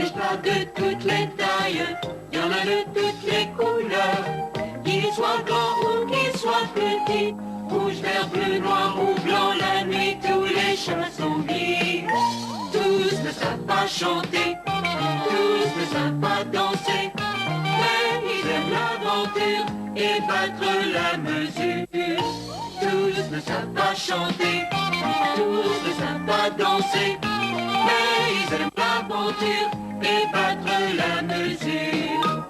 Neige-plat de toutes les tailles, y en a de toutes les couleurs. Qu'il soit grand ou qu'il soit petit, rouge, vert, bleu, noir ou blanc, la nuit tous les chemins sont gris. Tous ne savent pas chanter, tous ne savent pas danser, mais ils aiment l'aventure et battre la mesure. Tous ne savent pas chanter, tous ne savent pas danser, mais ils aiment l'aventure et battre la mesure.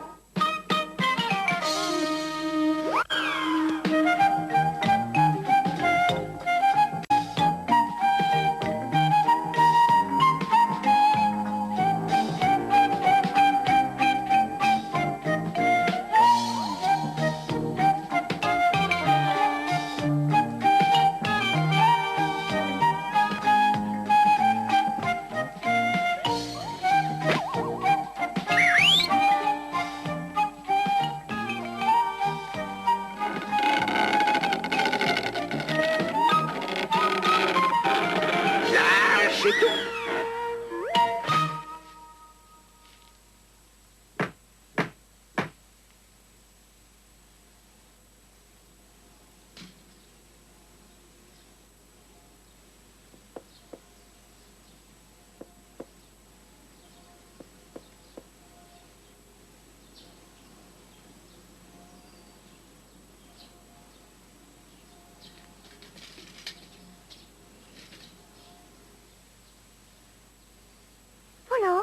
Polo?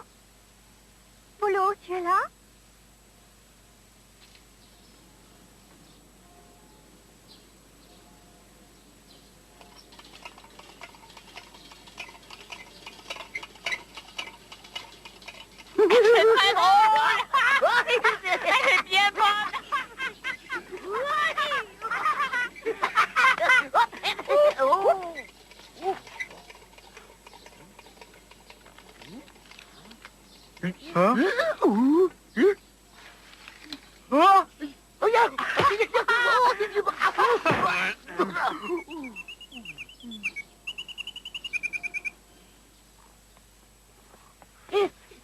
Polo, tu es là? C'est très drôle. Elle est bien bonne. Hein?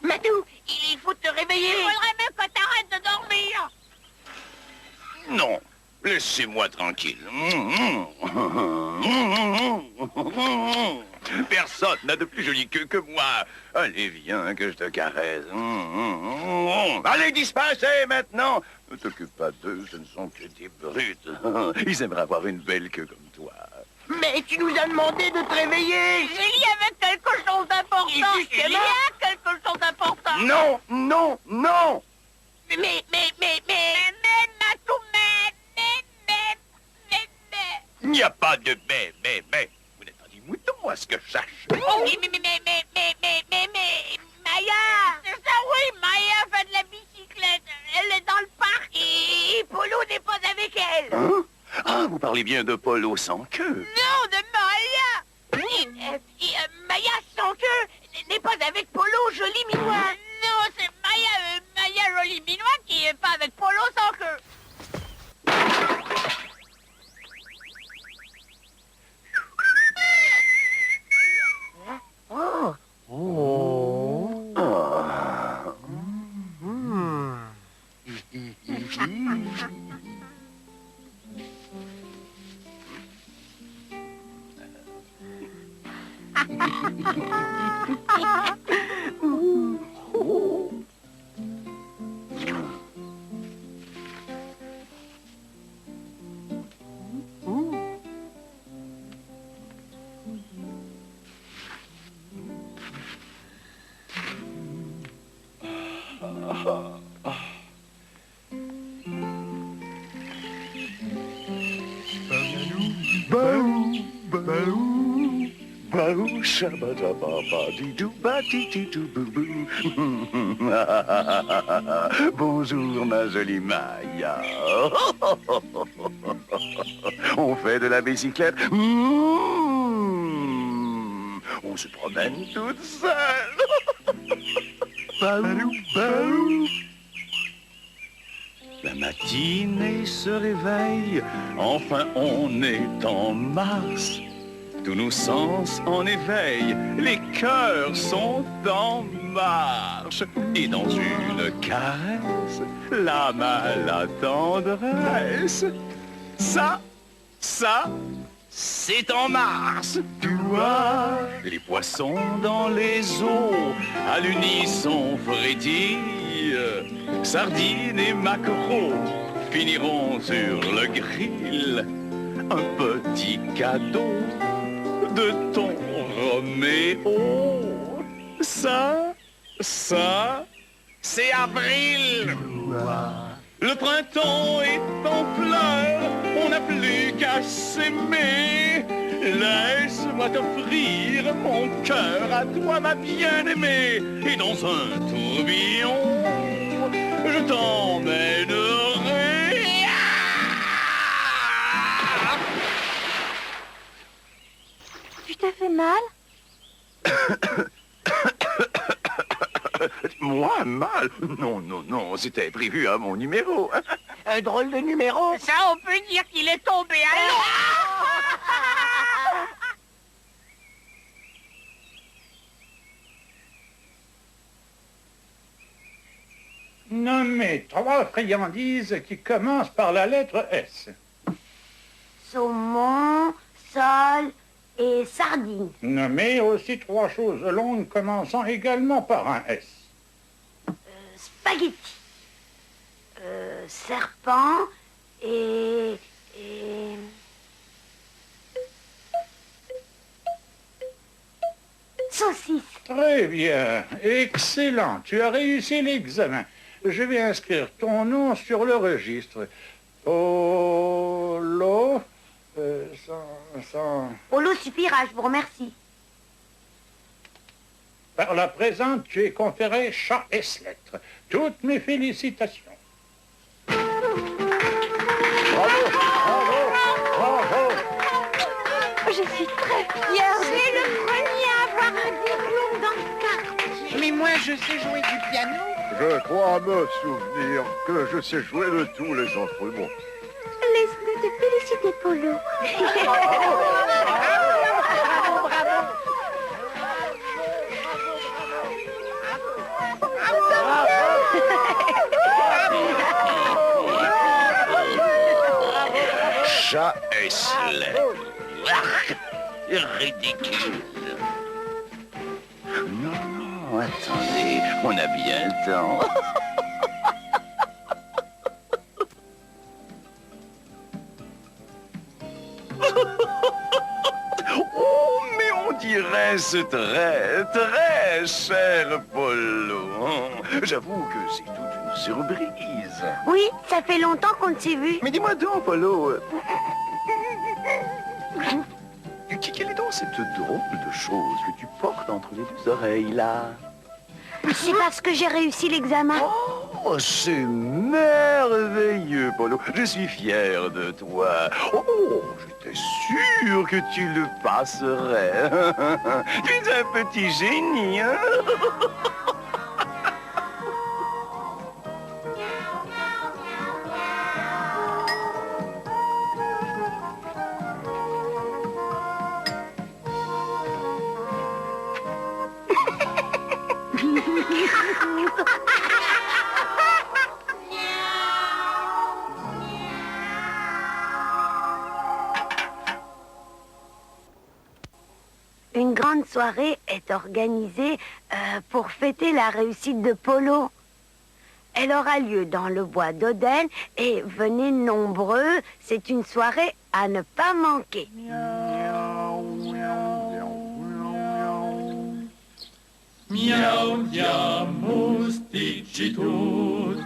Madou, il faut te réveiller. Il faudrait même que t'arrêtes de dormir. Non, laissez-moi tranquille. Personne n'a de plus jolie queue que moi. Allez, viens, que je te caresse. Allez, disparaissez maintenant. Ne t'occupe pas d'eux, ce ne sont que des brutes. Ils aimeraient avoir une belle queue comme toi. Mais tu nous as demandé de te réveiller. Il y avait quelque chose d'important. Il y a quelque chose d'important. Non, non, non. Mais, Matou, Il n'y a pas de mais. Vous n'êtes pas des moutons, à ce que je sache. Oh, mais, Maya. C'est ça, oui, Maya fait de la bicyclette. Elle est dans le parc et Polo n'est pas avec elle. Hein? Ah, vous parlez bien de Polo sans queue. Non, de Maya. Maya sans queue n'est pas avec Polo joli minois. Non, c'est Maya joli minois qui est pas avec Polo sans queue. Oh. Oh. Ah. Baou, shabadababadidou-badididou-bou-bou. Bonjour, ma jolie Maya. On fait de la bicyclette. On se promène toute seule. Baou, baou. La matinée se réveille, enfin on est en mars. tous nos sens en éveil, les cœurs sont en marche. Et dans une caresse, la main, la tendresse, ça, c'est en mars. Tu vois, les poissons dans les eaux, à l'unisson frétillent. Sardines et maquereaux finiront sur le grill. Un petit cadeau de ton Roméo. Ça, c'est avril. Le printemps est en fleurs, on n'a plus qu'à s'aimer. Laisse-moi t'offrir mon cœur à toi, ma bien-aimée. Et dans un tourbillon, je t'emmènerai. Tu t'es fait mal? Moi, mal? Non, c'était prévu à mon numéro. Un drôle de numéro. Ça, on peut dire qu'il est tombé à l'eau. Nommez 3 friandises qui commencent par la lettre S. Saumon, sole et sardine. Nommez aussi 3 choses longues commençant également par un S. Spaghetti. Serpent et... saucisse. Très bien, excellent, tu as réussi l'examen. Je vais inscrire ton nom sur le registre. Polo... Polo suffira, je vous remercie. Par la présente, tu es conféré chat S-lettres. Toutes mes félicitations. Bravo. Je suis très fière. C'est le premier à avoir un diplôme dans le quartier. Mais moi, je sais jouer du piano. Je crois me souvenir que je sais jouer de tous les instruments. Laisse-nous te féliciter, Polo. Chat S-lettres. Ridicule. Non, attendez, on a bien le temps. Oh, mais on dirait ce très cher Polo. J'avoue que c'est toute une surprise. Oui, ça fait longtemps qu'on ne s'est vu. Mais dis-moi donc, Polo, quelle est donc cette drôle de chose que tu portes entre les 2 oreilles, là? C'est parce que j'ai réussi l'examen. Oh, c'est merveilleux, Polo. Je suis fier de toi. Oh, j'étais sûr que tu le passerais. Tu es un petit génie, hein? Une grande soirée est organisée pour fêter la réussite de Polo. Elle aura lieu dans le bois d'Odène et venez nombreux, c'est une soirée à ne pas manquer. Miau diamus dicitur,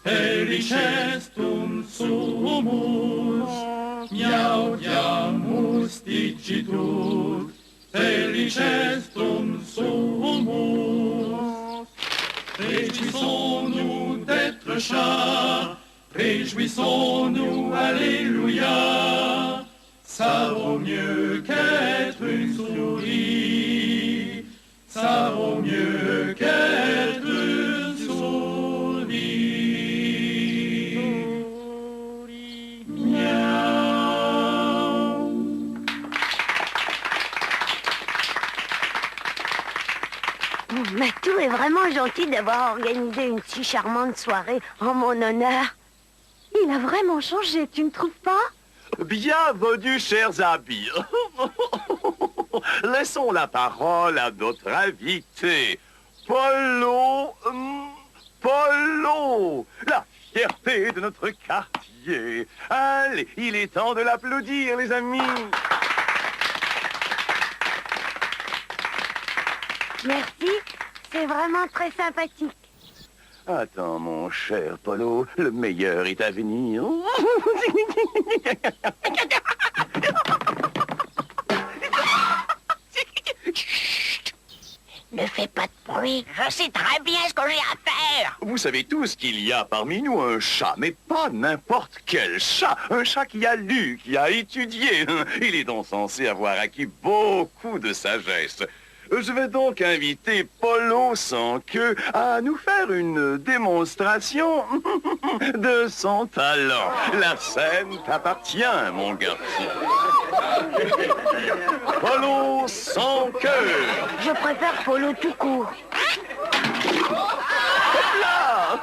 felicestum sumus. Miau diamus dicitur, felicestum sumus. Réjouissons-nous d'être chats, réjouissons-nous, alléluia. Ça vaut mieux qu'être une souris, ça vaut mieux qu'être une souris. Miaou. Patou est vraiment gentil d'avoir organisé une si charmante soirée en mon honneur. Il a vraiment changé, tu ne trouves pas? Bienvenue, chers amis. Laissons la parole à notre invité, Polo. Polo, la fierté de notre quartier. Allez, il est temps de l'applaudir, les amis. Merci, c'est vraiment très sympathique. Attends, mon cher Polo, le meilleur est à venir. Ne fais pas de bruit. Je sais très bien ce que j'ai à faire. Vous savez tous qu'il y a parmi nous un chat, mais pas n'importe quel chat. Un chat qui a lu, qui a étudié. Il est donc censé avoir acquis beaucoup de sagesse. Je vais donc inviter Polo sans queue à nous faire une démonstration de son talent. La scène t'appartient, mon garçon. Polo sans queue. Je préfère Polo tout court. Là.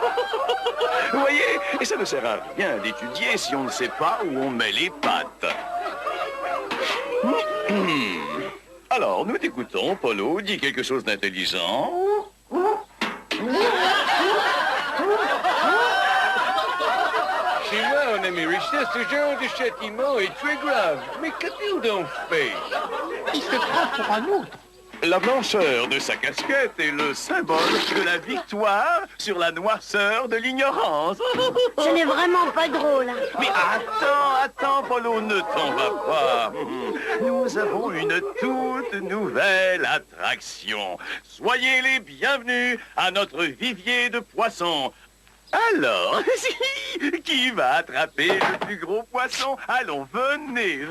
Vous voyez, et ça ne sert à rien d'étudier si on ne sait pas où on met les pattes. Alors, nous t'écoutons, Polo. Dis quelque chose d'intelligent. Chez moi, en Amérique, ce genre de châtiment est très grave. Mais qu'a-t-il donc fait? Il se prend pour un autre. La blancheur de sa casquette est le symbole de la victoire sur la noirceur de l'ignorance. Ce n'est vraiment pas drôle. Mais attends, Polo, ne t'en va pas. Nous avons une toute nouvelle attraction. Soyez les bienvenus à notre vivier de poissons. Alors, qui va attraper le plus gros poisson? Allons, venez.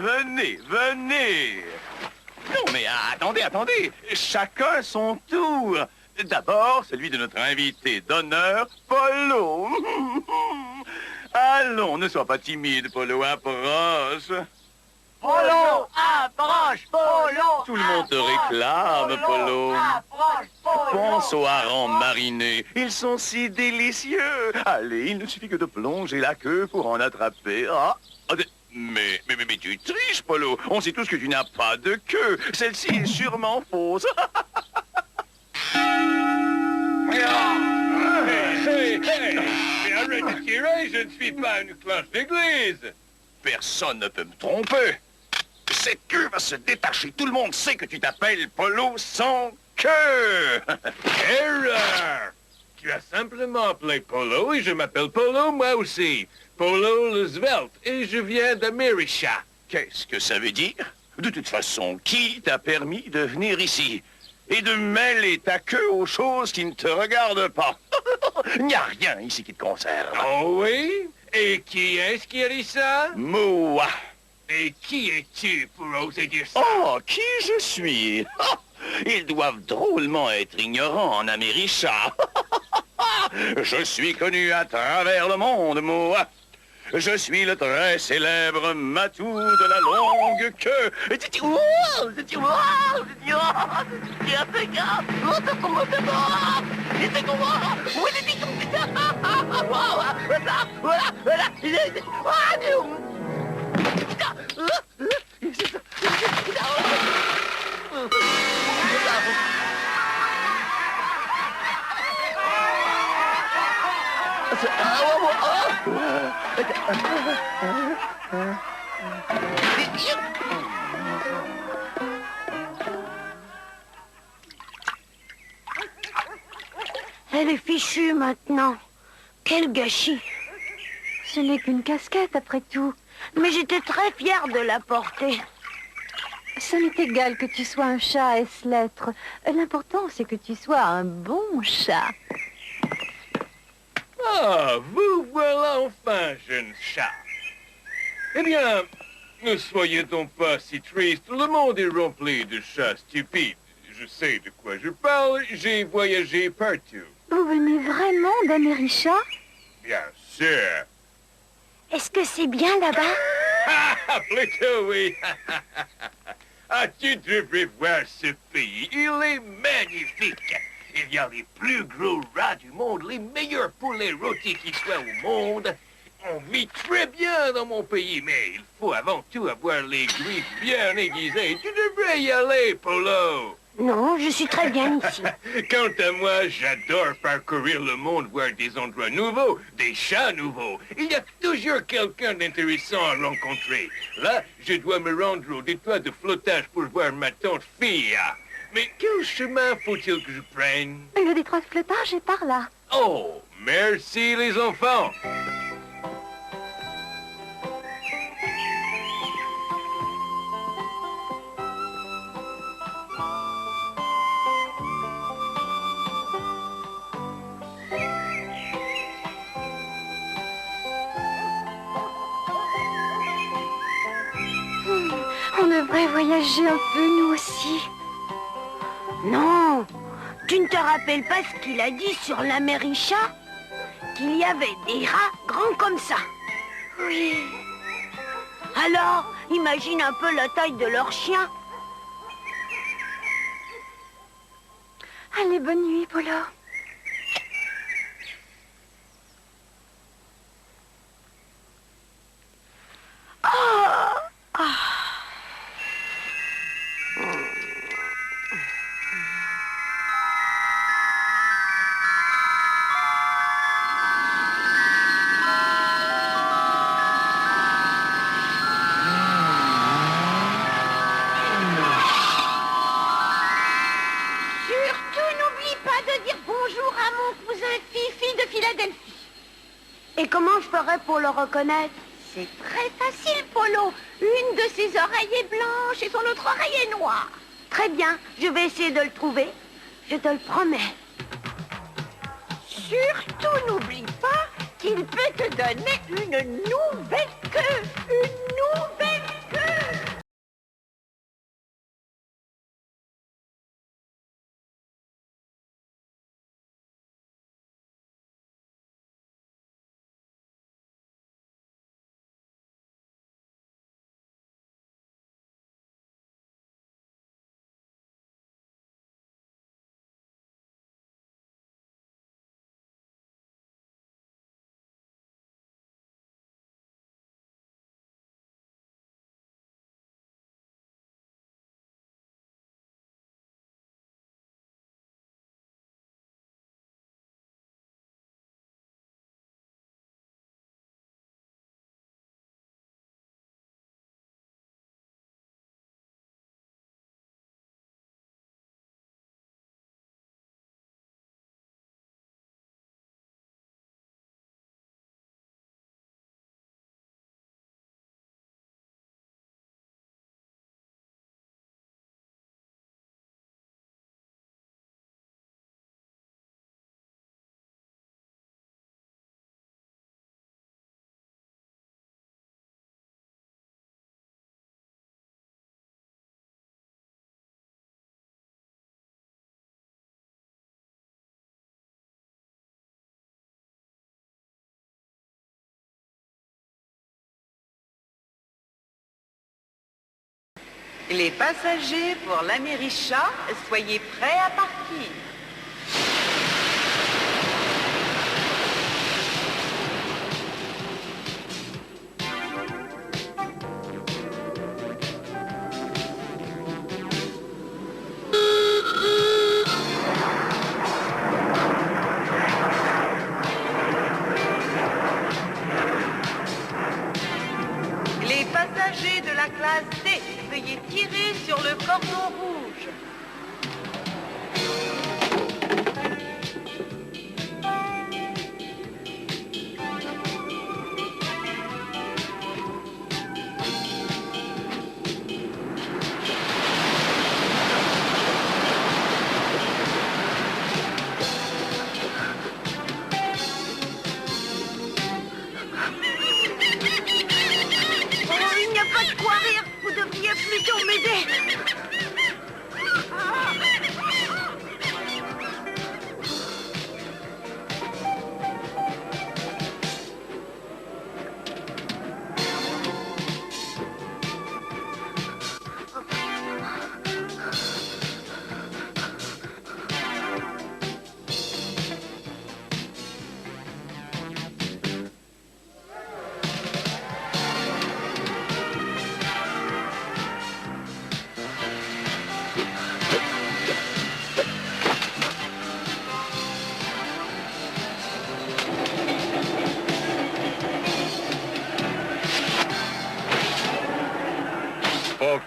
Non, mais attendez. Chacun son tour. D'abord, celui de notre invité d'honneur, Polo. Allons, ne sois pas timide, Polo, approche. Polo, approche, Polo. Tout le monde te réclame, Polo. Approche, Polo. Pense aux harengs marinés. Ils sont si délicieux. Allez, il ne suffit que de plonger la queue pour en attraper. Mais tu triches, Polo. On sait tous que tu n'as pas de queue. Celle-ci est sûrement fausse. Hey, mais arrête de tirer, je ne suis pas une cloche d'église. Personne ne peut me tromper. Cette queue va se détacher. Tout le monde sait que tu t'appelles Polo sans queue. Erreur! Tu as simplement appelé Polo et je m'appelle Polo moi aussi. Polo le Svelte et je viens d'América. Qu'est-ce que ça veut dire? De toute façon, qui t'a permis de venir ici et de mêler ta queue aux choses qui ne te regardent pas? Il n'y a rien ici qui te concerne. Oh oui? Et qui est-ce qui a dit ça? Moi. Et qui es-tu pour oser dire ça? Oh, qui je suis? Ils doivent drôlement être ignorants en América. Je suis connu à travers le monde, moi. Je suis le très célèbre matou de la longue queue. Elle est fichue maintenant. Quel gâchis. Ce n'est qu'une casquette après tout. Mais j'étais très fière de la porter. Ça m'est égal que tu sois un chat, est-ce l'être. L'important, c'est que tu sois un bon chat. Ah, vous voilà enfin, jeune chat. Eh bien, ne soyez donc pas si triste. Le monde est rempli de chats stupides. Je sais de quoi je parle. J'ai voyagé partout. Vous venez vraiment d'América? Bien sûr. Est-ce que c'est bien là-bas? Ah, plutôt oui. Ah, tu devrais voir ce pays. Il est magnifique. Il y a les plus gros rats du monde, les meilleurs poulets rôtis qui soient au monde. On vit très bien dans mon pays, mais il faut avant tout avoir les griffes bien aiguisées. Tu devrais y aller, Polo. Non, je suis très bien ici. Quant à moi, j'adore parcourir le monde, voir des endroits nouveaux, des chats nouveaux. Il y a toujours quelqu'un d'intéressant à rencontrer. Là, je dois me rendre au détroit de flottage pour voir ma tante Fia. Mais quel chemin faut-il que je prenne? Le détroit de flottage est par là. Oh, merci les enfants. On devrait voyager un peu, nous aussi. Non, tu ne te rappelles pas ce qu'il a dit sur l'Américha? Qu'il y avait des rats grands comme ça. Oui. Alors, imagine un peu la taille de leur chien. Allez, bonne nuit, Polo. Et comment je ferais pour le reconnaître? C'est très facile, Polo. Une de ses oreilles est blanche et son autre oreille est noire. Très bien, je vais essayer de le trouver. Je te le promets. Surtout n'oublie pas qu'il peut te donner une nouvelle queue. Une nouvelle queue. Les passagers pour l'Américha, soyez prêts à partir. Les passagers de la classe D, veuillez tirer sur le cordon rouge.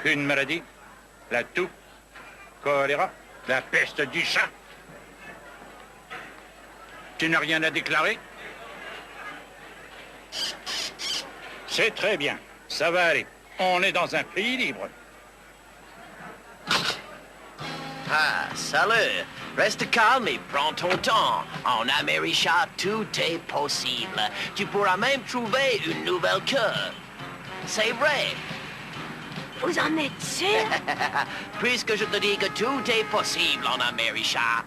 Aucune maladie? La toux? Choléra? La peste du chat? Tu n'as rien à déclarer? C'est très bien. Ça va aller. On est dans un pays libre. Ah, salut. Reste calme et prends ton temps. En Américha, tout est possible. Tu pourras même trouver une nouvelle cure. C'est vrai. Vous en êtes sûr? Puisque je te dis que tout est possible en Américha.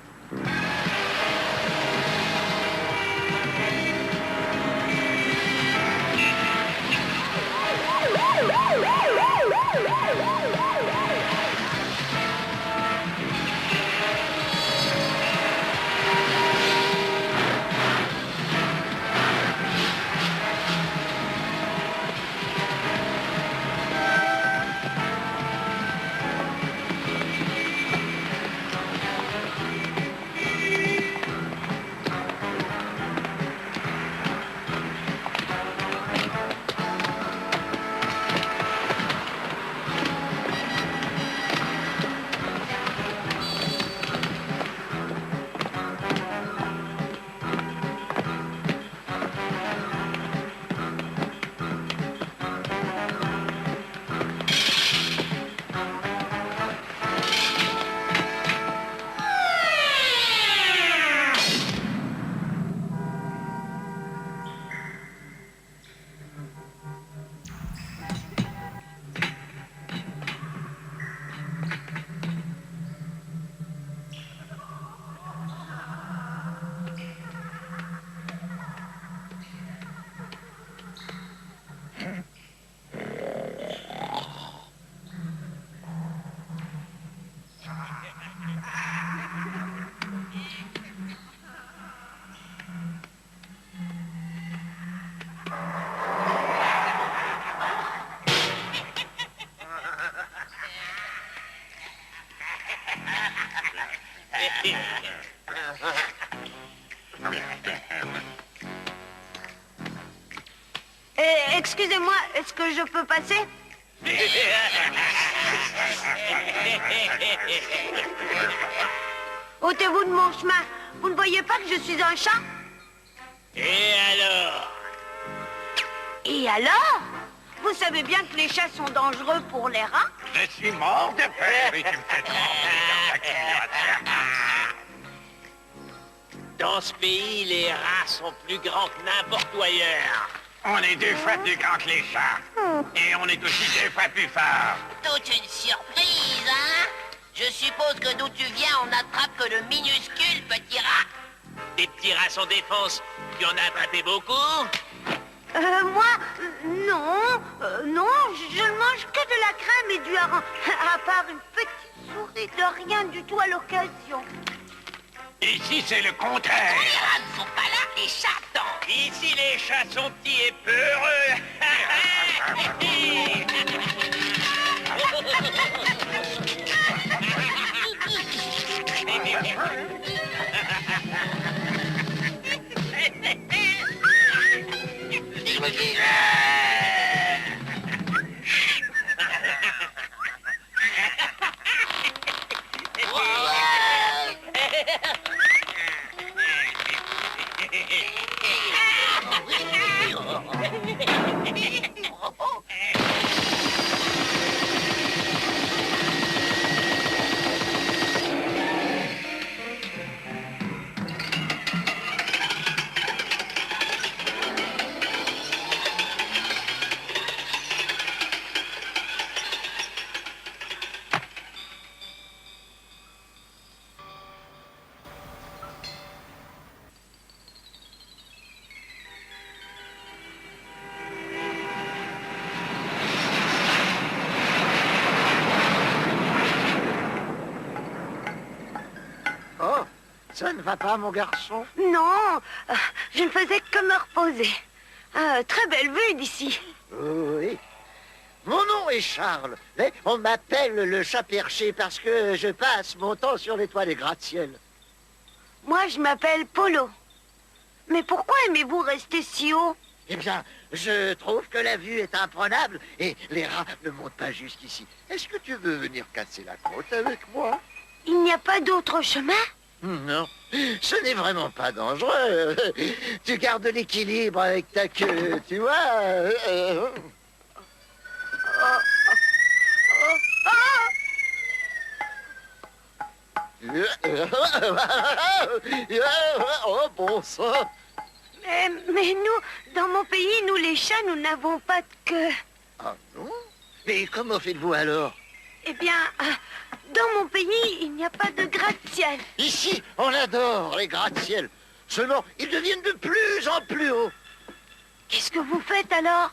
Excusez-moi, est-ce que je peux passer? Ôtez-vous de mon chemin. Vous ne voyez pas que je suis un chat? Et alors? Et alors? Vous savez bien que les chats sont dangereux pour les rats? Je suis mort de peur et tu me fais Dans ce pays, les rats sont plus grands que n'importe où ailleurs. On est 2 fois plus grands que les chats. Et on est aussi 2 fois plus forts. Toute une surprise, hein? Je suppose que d'où tu viens, on n'attrape que le minuscule petit rat. Des petits rats sans défense, tu en as attrapé beaucoup? Moi, non. Non, je ne mange que de la crème et du hareng. À part une petite souris de rien du tout à l'occasion. Ici, c'est le contraire. Les rats ne sont pas là, les chats tant. Ici, les chats sont petits et peureux. Ça ne va pas, mon garçon? Non, je ne faisais que me reposer. Très belle vue d'ici. Oui. Mon nom est Charles, mais on m'appelle le chat perché parce que je passe mon temps sur les toits des gratte-ciel. Moi, je m'appelle Polo. Mais pourquoi aimez-vous rester si haut? Eh bien, je trouve que la vue est imprenable et les rats ne montent pas jusqu'ici. Est-ce que tu veux venir casser la croûte avec moi? Il n'y a pas d'autre chemin? Non, ce n'est vraiment pas dangereux. Tu gardes l'équilibre avec ta queue, tu vois. Oh, bon sang. Mais nous, dans mon pays, nous les chats, nous n'avons pas de queue. Ah non? Mais comment faites-vous alors? Eh bien, dans mon pays, il n'y a pas de gratte-ciel. Ici, on adore les gratte-ciel. Seulement, ils deviennent de plus en plus hauts. Qu'est-ce que vous faites alors?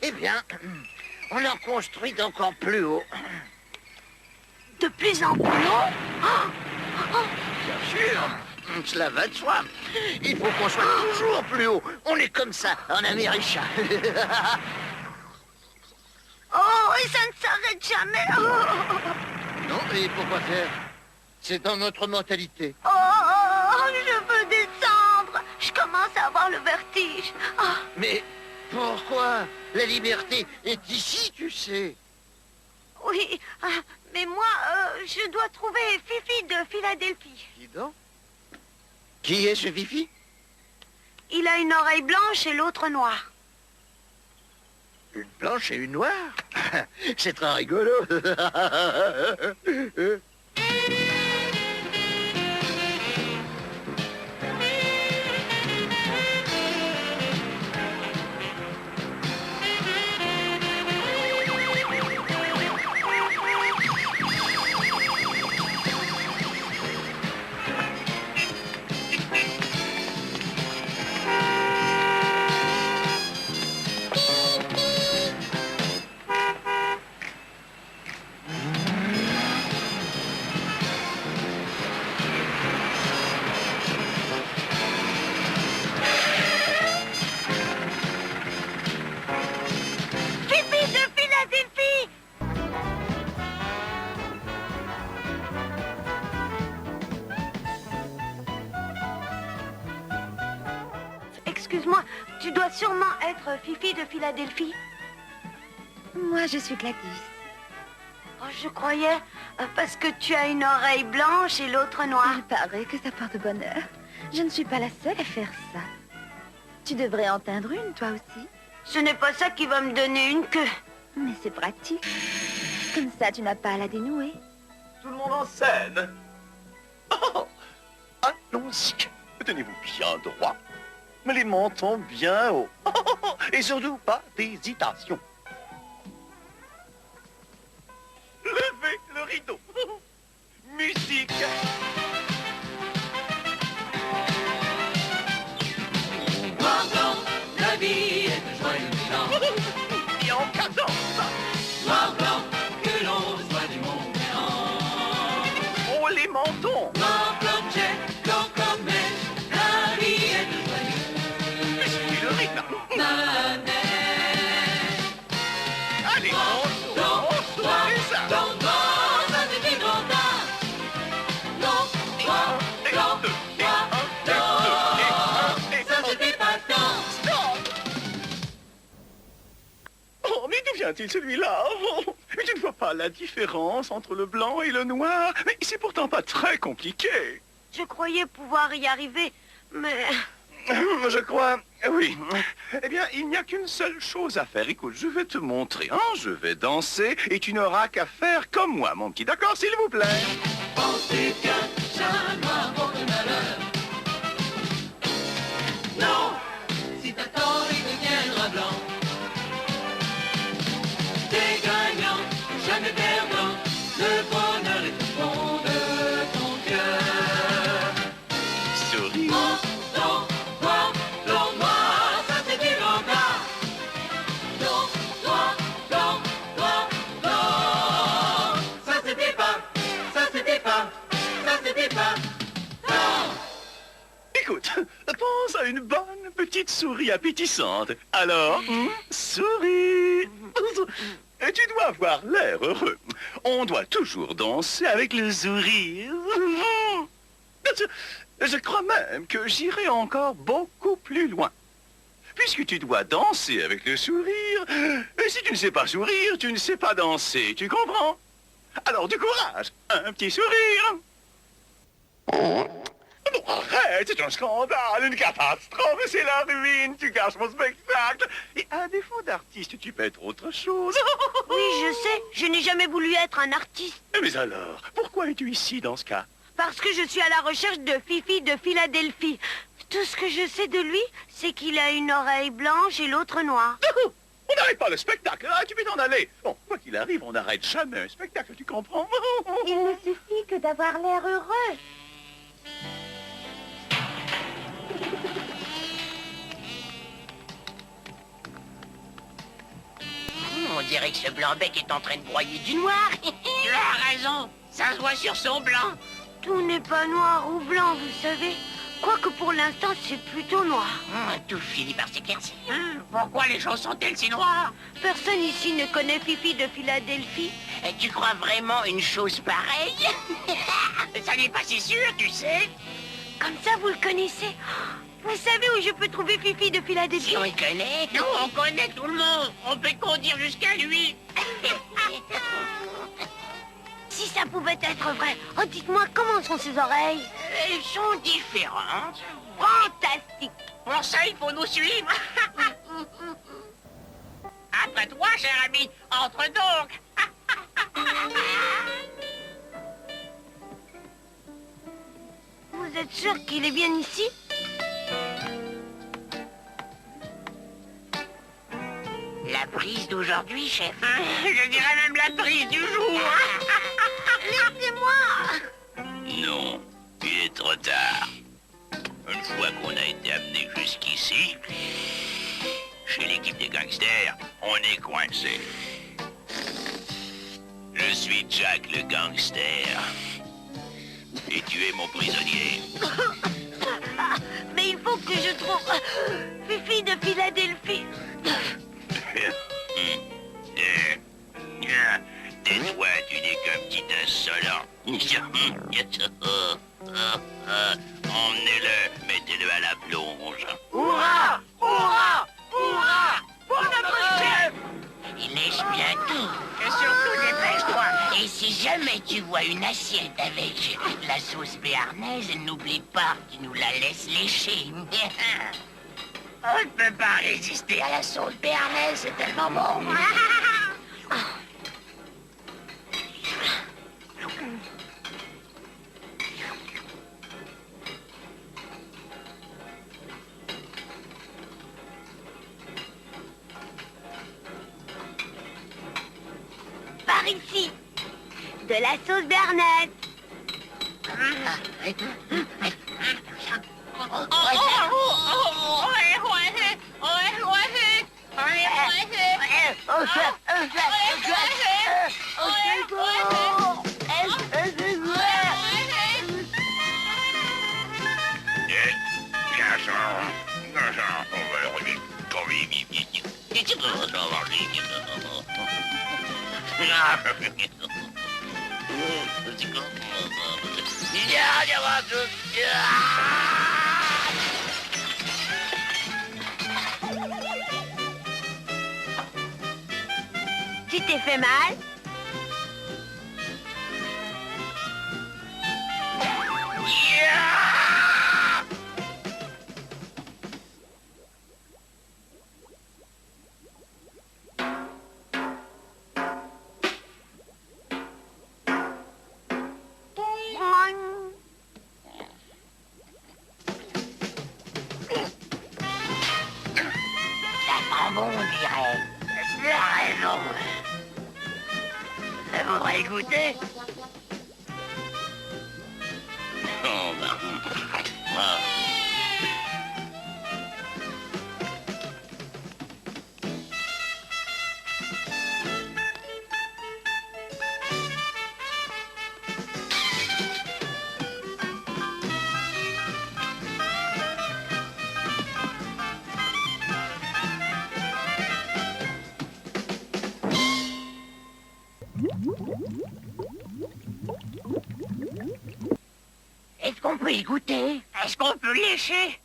Eh bien, on en construit d'encore plus haut. De plus en plus haut? Bien sûr, cela va de soi. Il faut qu'on soit toujours plus haut. On est comme ça, en Amérique. Oh, et ça ne s'arrête jamais. Non, et pourquoi faire? C'est dans notre mentalité. Je veux descendre. Je commence à avoir le vertige. Mais pourquoi? La liberté est ici, tu sais. Oui, mais moi, je dois trouver Fifi de Philadelphie. Dis donc. Qui est ce Fifi? Il a une oreille blanche et l'autre noire. Une blanche et une noire? C'est très rigolo. Excuse-moi, tu dois sûrement être Fifi de Philadelphie. Moi, je suis Gladys. Oh, je croyais, parce que tu as une oreille blanche et l'autre noire. Il paraît que ça porte bonheur. Je ne suis pas la seule à faire ça. Tu devrais en teindre une, toi aussi. Ce n'est pas ça qui va me donner une queue. Mais c'est pratique. Comme ça, tu n'as pas à la dénouer. Tout le monde en scène. Oh, allons-y. Tenez-vous bien droit. Mais les mentons bien haut. Et surtout pas d'hésitation. Levez le rideau. Musique. Noir blanc, la vie est un joyeux mélange. Et en cadence. Noir blanc, que l'on soit du monde mélange. Oh, les mentons. Noir comme jet, blanc comme neige, la vie est un joyeux. Mais c'est le rythme. La neige. Allez, on sourit ça. Blanc, noir, ça c'est du grand art. Blanc, noir, blanc, noir, blanc. Ça c'était pas tant. Oh, mais d'où vient-il celui-là? Oh, mais tu ne vois pas la différence entre le blanc et le noir? Mais c'est pourtant pas très compliqué. Je croyais pouvoir y arriver, mais... Je crois... Oui. Eh bien, il n'y a qu'une seule chose à faire. Écoute, je vais te montrer. Hein? Je vais danser et tu n'auras qu'à faire comme moi, mon petit. D'accord, s'il vous plaît? Penses-tu qu'un chat noir porte malheur? Non! Si t'attends, il deviendra blanc. T'es gagnant, jamais perdant. Le bonheur est au fond de ton cœur. Souris. Blanc, noir, blanc, noir, ça c'est du grand art. Blanc, noir, blanc, noir, blanc. Ça c'était pas, ça c'était pas, ça c'était pas. Non! Écoute, pense à une bonne petite souris appétissante. Alors, souris. Et tu dois avoir l'air heureux. On doit toujours danser avec le sourire. Je crois même que j'irai encore beaucoup plus loin. puisque tu dois danser avec le sourire. Et si tu ne sais pas sourire, tu ne sais pas danser, tu comprends? Alors du courage, un petit sourire. Arrête, c'est un scandale, une catastrophe, c'est la ruine, tu gâches mon spectacle. Et à défaut d'artiste, tu peux être autre chose. Oui, je sais, je n'ai jamais voulu être un artiste. Mais alors, pourquoi es-tu ici dans ce cas? Parce que je suis à la recherche de Fifi de Philadelphie. Tout ce que je sais de lui, c'est qu'il a une oreille blanche et l'autre noire. On n'arrête pas le spectacle, tu peux t'en aller. Bon, quoi qu'il arrive, on n'arrête jamais un spectacle, tu comprends? Il ne suffit que d'avoir l'air heureux. On dirait que ce blanc-bec est en train de broyer du noir. Tu as raison, ça se voit sur son blanc. Tout n'est pas noir ou blanc, vous savez. Quoique pour l'instant, c'est plutôt noir. Tout finit par s'éclaircir. Pourquoi les choses sont-elles si noires? Personne ici ne connaît Fifi de Philadelphie. Et tu crois vraiment une chose pareille? Ça n'est pas si sûr, tu sais. Comme ça, vous le connaissez. Vous savez où je peux trouver Fifi de Philadelphie? Si on le connaît? Non, on connaît tout le monde. On peut conduire jusqu'à lui. Si ça pouvait être vrai, oh, dites-moi, comment sont ses oreilles? Elles sont différentes. Fantastique. Pour ça, il faut nous suivre. Après toi, cher ami, entre donc. Vous êtes sûr qu'il est bien ici? La prise d'aujourd'hui, chef. Je dirais même la prise du jour. Laissez-moi. Non, il est trop tard. Une fois qu'on a été amené jusqu'ici, chez l'équipe des gangsters, on est coincé. Je suis Jack le gangster. Et tu es mon prisonnier. Mais il faut que je trouve Fifi de Philadelphie. Tais-toi, tu n'es qu'un petit insolent. Emmenez-le, mettez-le à la plonge. Hurrah! Hurrah! Hurrah! Pour notre chef! Il lèche bientôt. Et surtout, dépêche-toi. Et si jamais tu vois une assiette avec la sauce béarnaise, n'oublie pas que tu nous la laisses lécher. On ne peut pas résister à la sauce béarnaise, c'est tellement bon. Par ici. De la sauce béarnaise. Tu t'es fait mal? Bon, on dirait. Tu as raison. Ça voudrait goûter? Oh, ben. Ah. Est-ce qu'on peut y goûter? Est-ce qu'on peut lécher?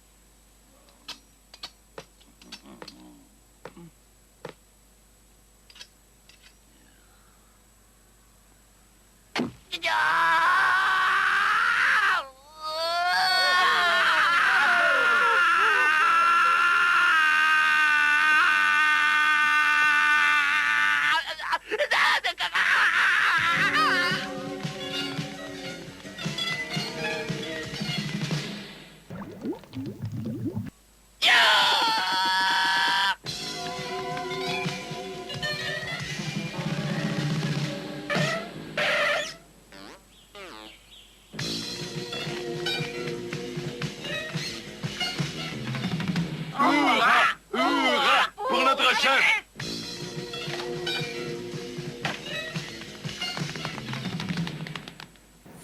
Hurrah! Hurrah! Pour notre chef!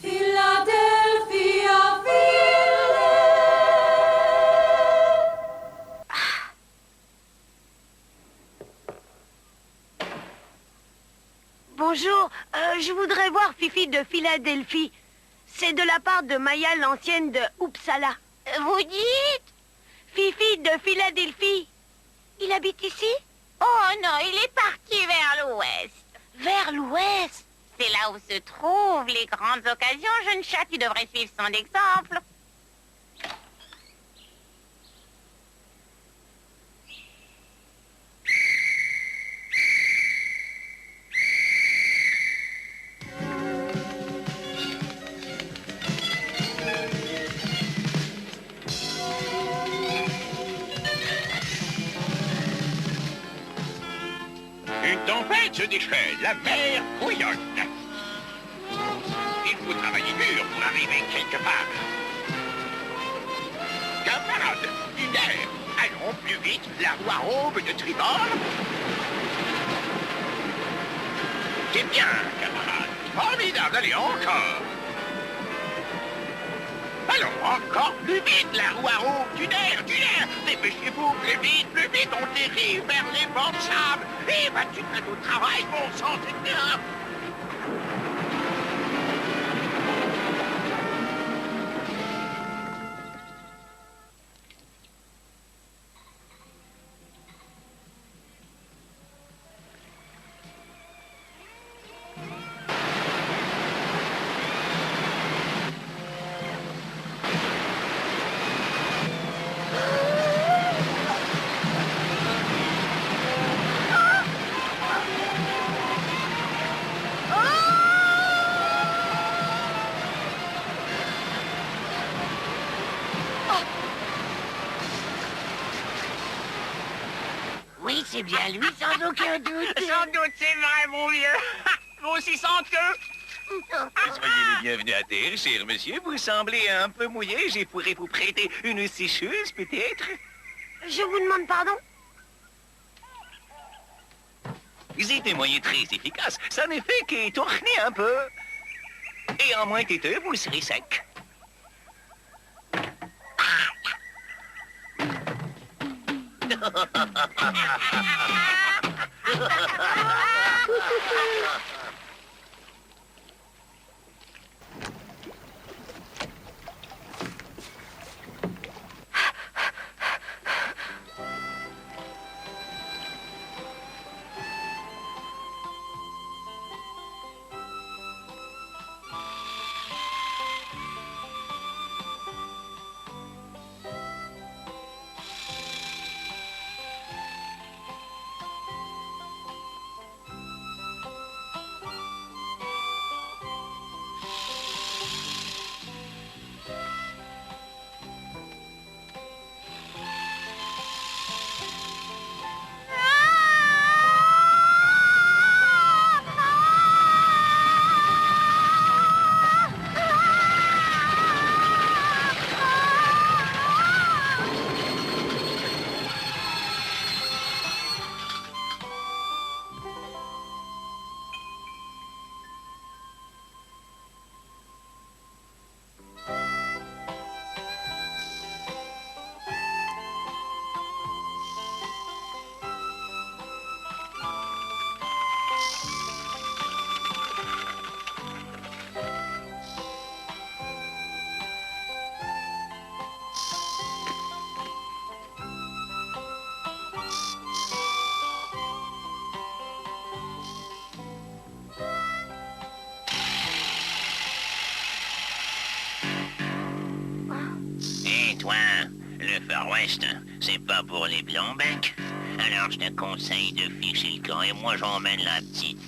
Philadelphia, Bonjour, je voudrais voir Fifi de Philadelphie. C'est de la part de Maya, l'ancienne de Uppsala. Vous dites? Fifi de Philadelphie. Il habite ici? Oh non, il est parti vers l'ouest. Vers l'ouest? C'est là où se trouvent les grandes occasions, jeune chat, tu devrais suivre son exemple. Une tempête se déchaîne, la mer bouillonne. Il faut travailler dur pour arriver quelque part. Camarades, une aire. Allons plus vite, la roue à aube de tribord. C'est bien, camarades. Formidable, allez, encore. Allons, encore plus vite, la roue à aube d'une aire. Dépêchez-vous, plus vite, on dérive vers les bords de sable. Et tu te mets au travail, bon sang, c'est bien. Oui, c'est bien lui, sans aucun doute. Sans doute, c'est vrai, mon vieux. Vous aussi sentez? Soyez les bienvenus à terre, cher monsieur. Vous semblez un peu mouillé. Je pourrais vous prêter une sécheuse, peut-être? Je vous demande pardon? C'est un moyen très efficace. Ça ne fait que tourner un peu. Et en moins têteux, vous serez sec. Le Far West, c'est pas pour les blancs-becs. Alors je te conseille de ficher le camp et moi j'emmène la petite.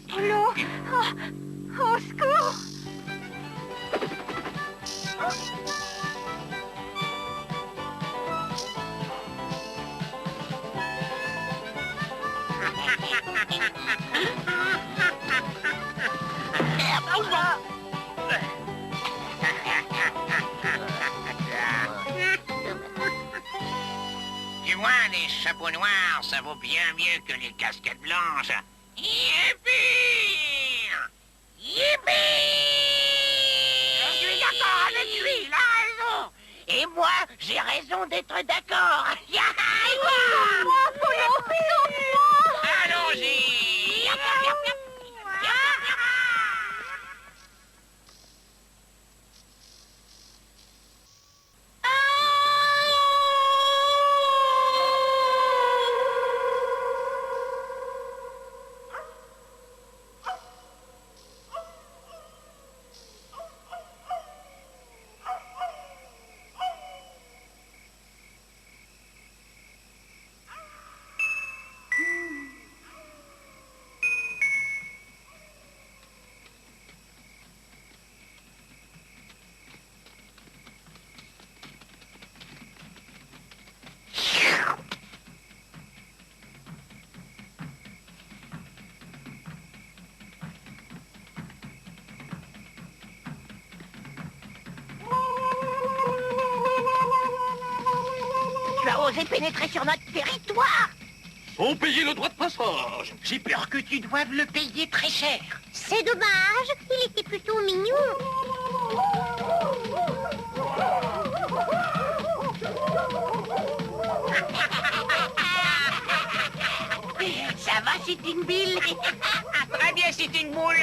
Polo! Oh, au secours! Tu vois, les chapeaux noirs, ça vaut bien mieux que les casquettes blanches. Yippee! Yippee! Je suis d'accord avec lui, il a raison. Et moi, j'ai raison d'être d'accord. Allons-y. Tu as osé pénétrer sur notre territoire. Faut payer le droit de passage. J'ai peur que tu doives le payer très cher. C'est dommage, il était plutôt mignon. Ça va, Sitting Bill? Très bien, Sitting Bull.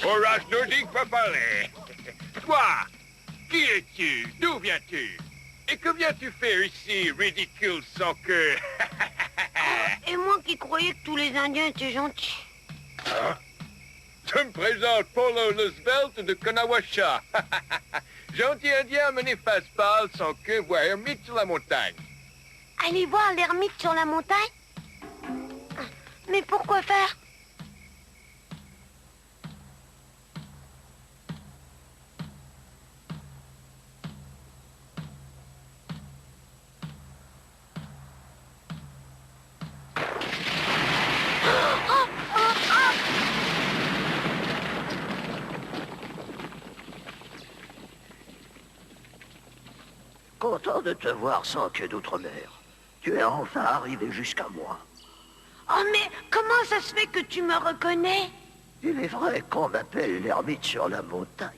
Horace Nordique va parler. Toi, qui es-tu? D'où viens-tu? Et que viens-tu faire ici, ridicule sans queue? Et moi qui croyais que tous les Indiens étaient gentils. Hein? Je me présente Polo Roosevelt de Kanawasha. Gentil indien mené face pâle sans queue voir ermite sur la montagne. Allez voir l'ermite sur la montagne? Mais pourquoi faire? Content de te voir sans queue d'outre-mer. Tu es enfin arrivé jusqu'à moi. Oh, mais comment ça se fait que tu me reconnais? Il est vrai qu'on m'appelle l'ermite sur la montagne.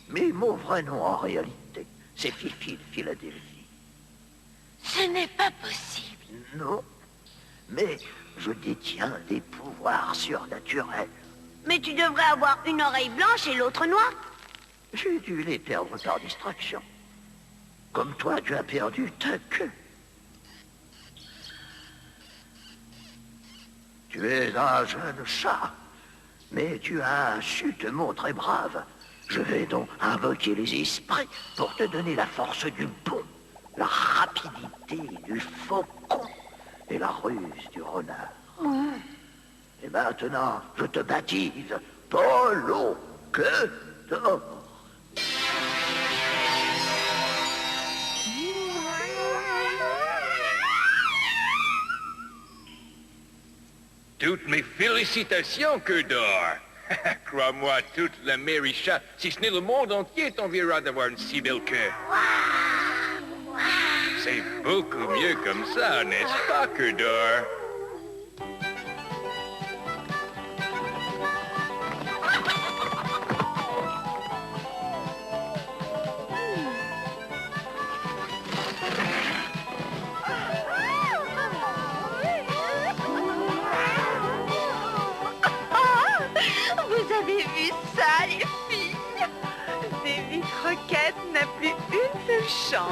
Mais mon vrai nom, en réalité, c'est Fifi de Philadelphie. Ce n'est pas possible. Non, mais je détiens des pouvoirs surnaturels. Mais tu devrais avoir une oreille blanche et l'autre noire. J'ai dû les perdre par distraction. Comme toi, tu as perdu ta queue. Tu es un jeune chat, mais tu as su te montrer brave. Je vais donc invoquer les esprits pour te donner la force du bond, la rapidité du faucon et la ruse du renard. Et maintenant, je te baptise Polo Queue d'Or. Toutes mes félicitations, Queue d'Or. Crois-moi, toute la Mairie-Chat, si ce n'est le monde entier, t'enverra d'avoir une si belle queue. C'est beaucoup mieux comme ça, n'est-ce pas, Queue d'Or? Vous avez vu ça, les filles? Davy Croquette n'a plus une seule chance.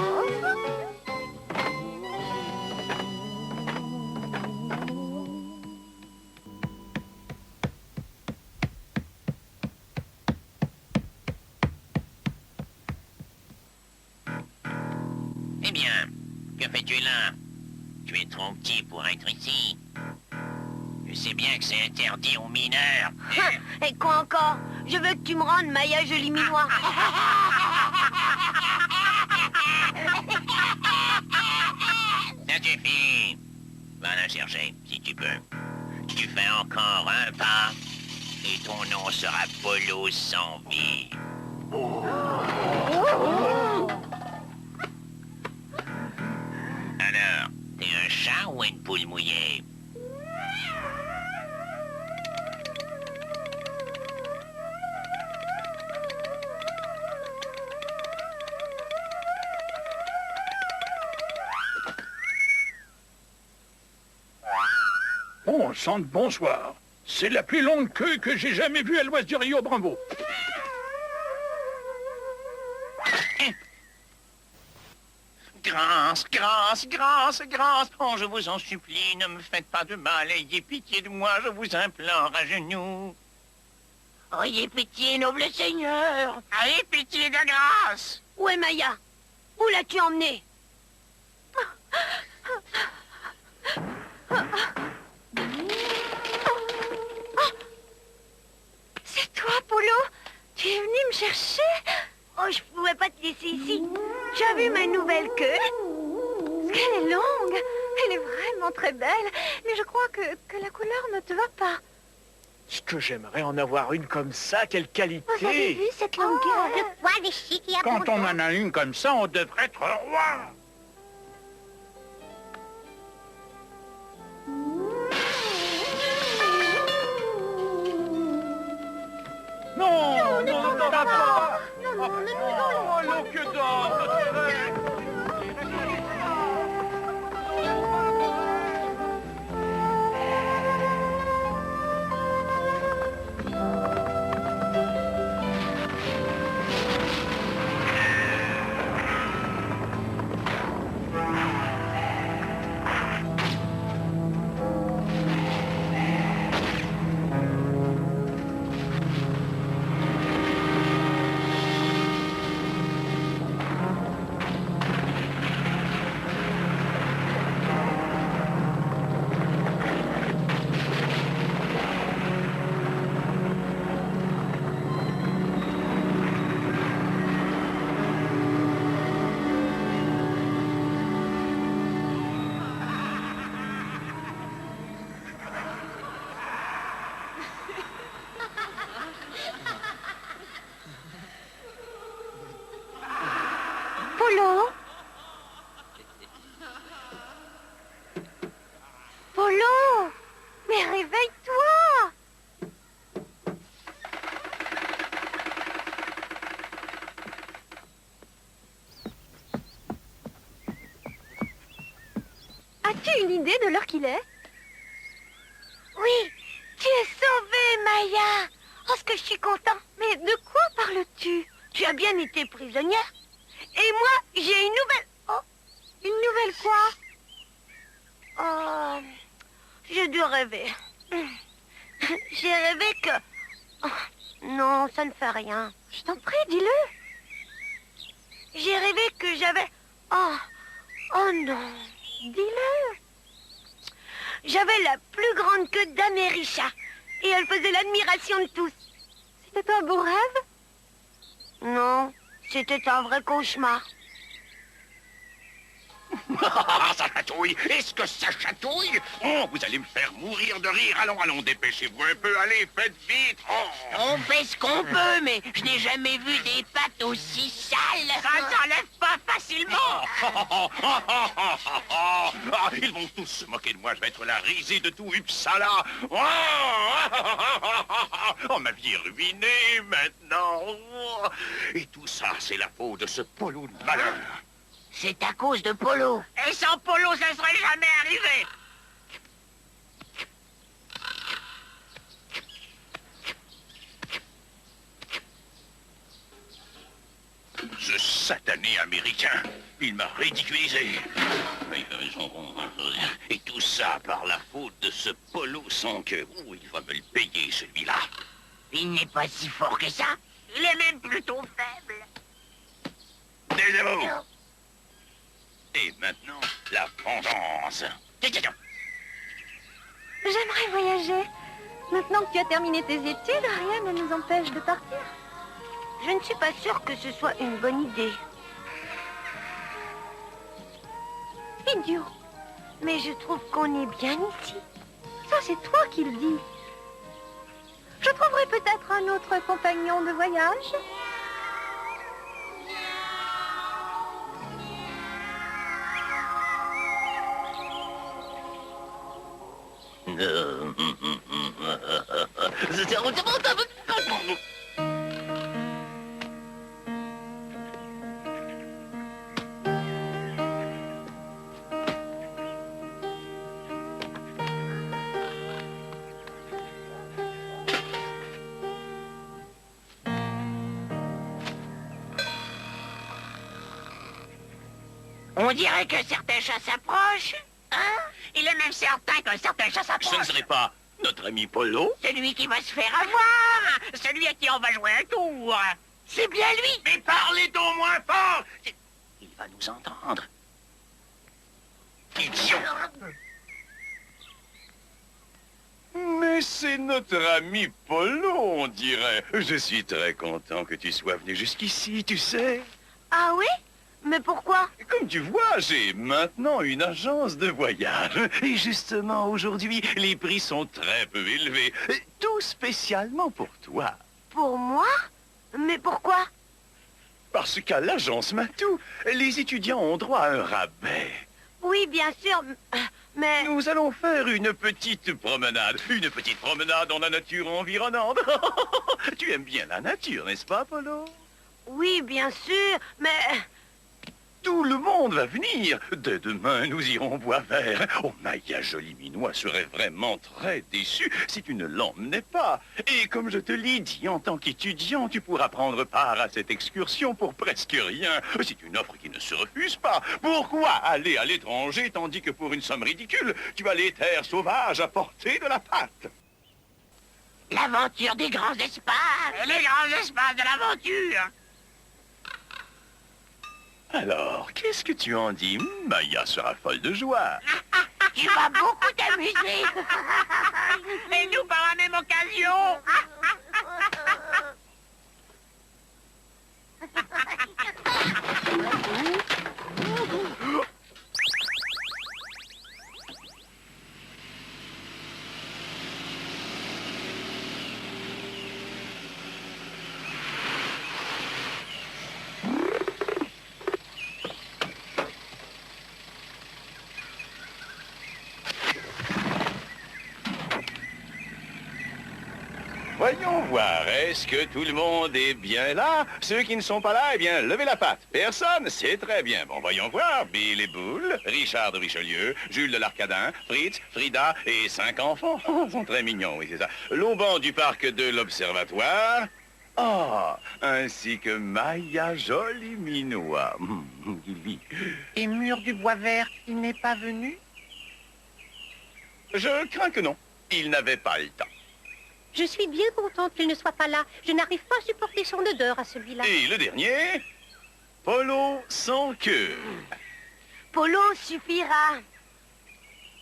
Eh bien, que fais-tu là? Tu es trop petit pour être ici. Tu sais bien que c'est interdit aux mineurs. Et quoi encore? Je veux que tu me rendes Maya Jolie Minois. Va la chercher, si tu peux. Tu fais encore un pas, et ton nom sera Polo sans vie. Alors, t'es un chat ou une poule mouillée? Bon sang de bonsoir. C'est la plus longue queue que j'ai jamais vue à l'ouest du Rio Bravo. Grâce, grâce, grâce, grâce. Oh, je vous en supplie, ne me faites pas de mal. Ayez pitié de moi, je vous implore à genoux. Ayez pitié, noble seigneur. Ayez pitié de grâce. Où est Maya? Où l'as-tu emmenée? C'est toi, Polo? Tu es venu me chercher? Oh, je pouvais pas te laisser ici. Tu as vu ma nouvelle queue? Elle est longue. Elle est vraiment très belle. Mais je crois que la couleur ne te va pas. Ce que j'aimerais en avoir une comme ça, quelle qualité! Vous avez vu cette longueur? Le poil est chic et Quand abondant. on en a une comme ça, on devrait être roi. Non, non, non, pas. Non, Oh, l'eau que d'or! Polo? Polo? Mais réveille-toi! As-tu une idée de l'heure qu'il est? Oui, tu es sauvée, Maya. Oh, ce que je suis content. Mais de quoi parles-tu? Tu as bien été prisonnière. Et moi, j'ai une nouvelle... Oh, une nouvelle quoi? Oh, j'ai dû rêver. J'ai rêvé que... Oh, non, ça ne fait rien. Je t'en prie, dis-le. J'ai rêvé que j'avais... Oh, oh non. Dis-le. J'avais la plus grande queue d'Américha. Et elle faisait l'admiration de tous. C'était un beau rêve? Non, c'était un vrai cauchemar. Ça chatouille. Est-ce que ça chatouille? Oh, vous allez me faire mourir de rire. Allons, allons, dépêchez-vous un peu. Allez, faites vite. Oh. On fait ce qu'on peut, mais je n'ai jamais vu des pattes aussi sales. Ça ne s'enlève pas facilement. Ah, ils vont tous se moquer de moi. Je vais être la risée de tout Uppsala. Oh, ma vie est ruinée maintenant. Et tout ça, c'est la faute de ce Polo de malheur. C'est à cause de Polo. Et sans Polo, ça ne serait jamais arrivé. Ce satané américain, il m'a ridiculisé. Et tout ça par la faute de ce Polo sans queue. Oh, il va me le payer, celui-là. Il n'est pas si fort que ça. Il est même plutôt faible. Taisez-vous. Et maintenant, la vengeance. J'aimerais voyager. Maintenant que tu as terminé tes études, rien ne nous empêche de partir. Je ne suis pas sûre que ce soit une bonne idée. Idiot. Mais je trouve qu'on est bien ici. Ça, c'est toi qui le dis. Je trouverai peut-être un autre compagnon de voyage. On dirait que certains chats s'approchent. Hein? Il est même certain qu'un certain chat s'approche. Ce ne serait pas notre ami Polo? Celui qui va se faire avoir. Celui à qui on va jouer un tour. C'est bien lui. Mais parlez donc moins fort! Il va nous entendre. Idiot! Mais c'est notre ami Polo, on dirait. Je suis très content que tu sois venu jusqu'ici, tu sais. Ah oui? Mais pourquoi? Comme tu vois, j'ai maintenant une agence de voyage. Et justement, aujourd'hui, les prix sont très peu élevés. Tout spécialement pour toi. Pour moi? Mais pourquoi? Parce qu'à l'agence Matou, les étudiants ont droit à un rabais. Oui, bien sûr, mais... Nous allons faire une petite promenade. Une petite promenade dans la nature environnante. Tu aimes bien la nature, n'est-ce pas, Polo? Oui, bien sûr, mais... Tout le monde va venir. Dès demain, nous irons bois vert. Oh, Maya Joliminois serait vraiment très déçu si tu ne l'emmenais pas. Et comme je te l'ai dit, en tant qu'étudiant, tu pourras prendre part à cette excursion pour presque rien. C'est une offre qui ne se refuse pas. Pourquoi aller à l'étranger tandis que pour une somme ridicule, tu as les terres sauvages à portée de la patte? L'aventure des grands espaces. Les grands espaces de l'aventure. Alors, qu'est-ce que tu en dis? Maya sera folle de joie. Tu vas beaucoup t'amuser. Et nous par la même occasion. Voyons voir, est-ce que tout le monde est bien là? Ceux qui ne sont pas là, eh bien, levez la patte. Personne? C'est très bien. Bon, voyons voir. Bill et Boule, Richard de Richelieu, Jules de l'Arcadin, Fritz, Frida et 5 enfants. Ils sont très mignons, oui, c'est ça. L'auban du parc de l'Observatoire. Ah, ainsi que Maya Joliminois. Et Mur du Bois Vert, il n'est pas venu? Je crains que non. Il n'avait pas le temps. Je suis bien contente qu'il ne soit pas là. Je n'arrive pas à supporter son odeur à celui-là. Et le dernier, Polo sans queue. Polo suffira.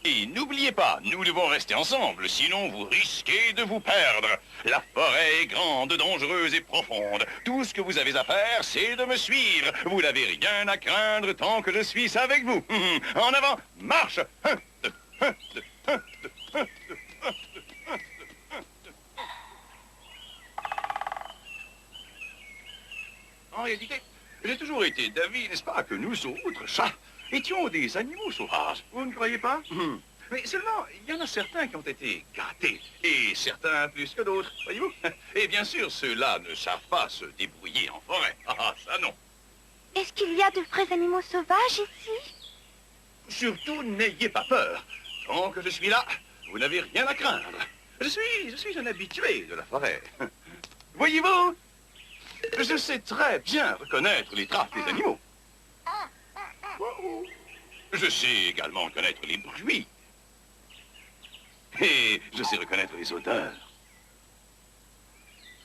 Et n'oubliez pas, nous devons rester ensemble, sinon vous risquez de vous perdre. La forêt est grande, dangereuse et profonde. Tout ce que vous avez à faire, c'est de me suivre. Vous n'avez rien à craindre tant que je suis avec vous. En avant, marche! En réalité, j'ai toujours été d'avis, n'est-ce pas, que nous autres, chats, étions des animaux sauvages. Vous ne croyez pas? Mais seulement, il y en a certains qui ont été gâtés, et certains plus que d'autres, voyez-vous? Et bien sûr, ceux-là ne savent pas se débrouiller en forêt. Ah, ça non. Est-ce qu'il y a de vrais animaux sauvages ici? Surtout, n'ayez pas peur. Tant que je suis là, vous n'avez rien à craindre. Je suis un habitué de la forêt. Voyez-vous? Je sais très bien reconnaître les traces des animaux. Je sais également reconnaître les bruits. Et je sais reconnaître les odeurs.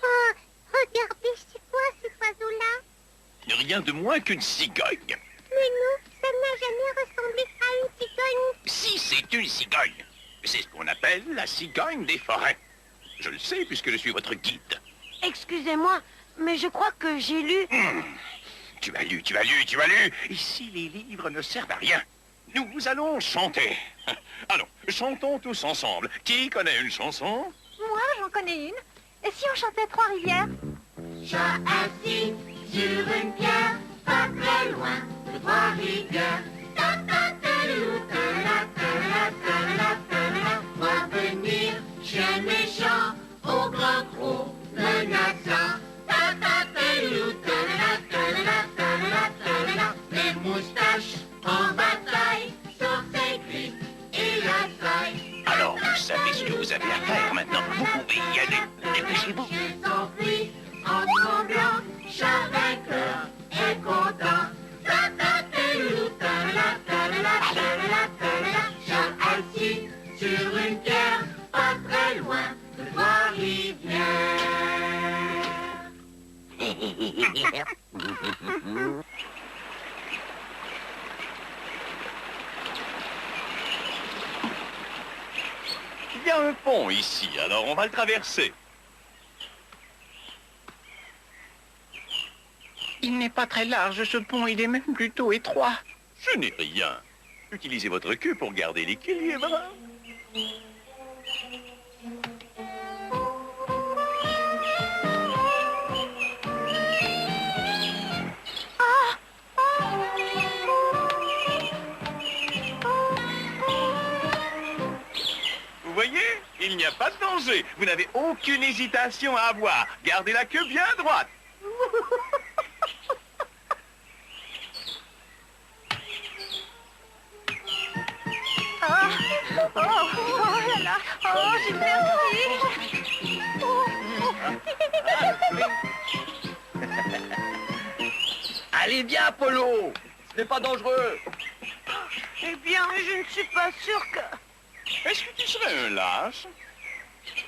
Oh, regardez, c'est quoi cet oiseau-là? Rien de moins qu'une cigogne. Mais non, ça n'a jamais ressemblé à une cigogne. Si, c'est une cigogne. C'est ce qu'on appelle la cigogne des forêts. Je le sais puisque je suis votre guide. Excusez-moi, mais je crois que j'ai lu... Tu as lu. Ici, les livres ne servent à rien. nous allons chanter. Allons, chantons tous ensemble. Qui connaît une chanson? Moi, j'en connais une. Et si on chantait Trois-Rivières? Chat assis sur une pierre, pas très loin de Trois-Rivières. Vois venir, chien méchant, au grand gros menaçant. Les moustaches en bataille, sur ses griffes et la taille. Alors, vous savez ce que vous avez à faire maintenant. Vous pouvez y aller. Dépêchez-vous. S'enfuit en tremblant, chat vainqueur est content. Chat assis sur une pierre, pas très loin de Trois-Rivières. Il y a un pont ici, alors on va le traverser. Il n'est pas très large, ce pont, il est même plutôt étroit. Je n'ai rien. Utilisez votre queue pour garder l'équilibre. Vous voyez, il n'y a pas de danger. Vous n'avez aucune hésitation à avoir. Gardez la queue bien droite. Oh là là, oh, j'ai perdu. Allez, viens, Polo. Ce n'est pas dangereux. Eh bien, je ne suis pas sûre que... Est-ce que tu serais un lâche?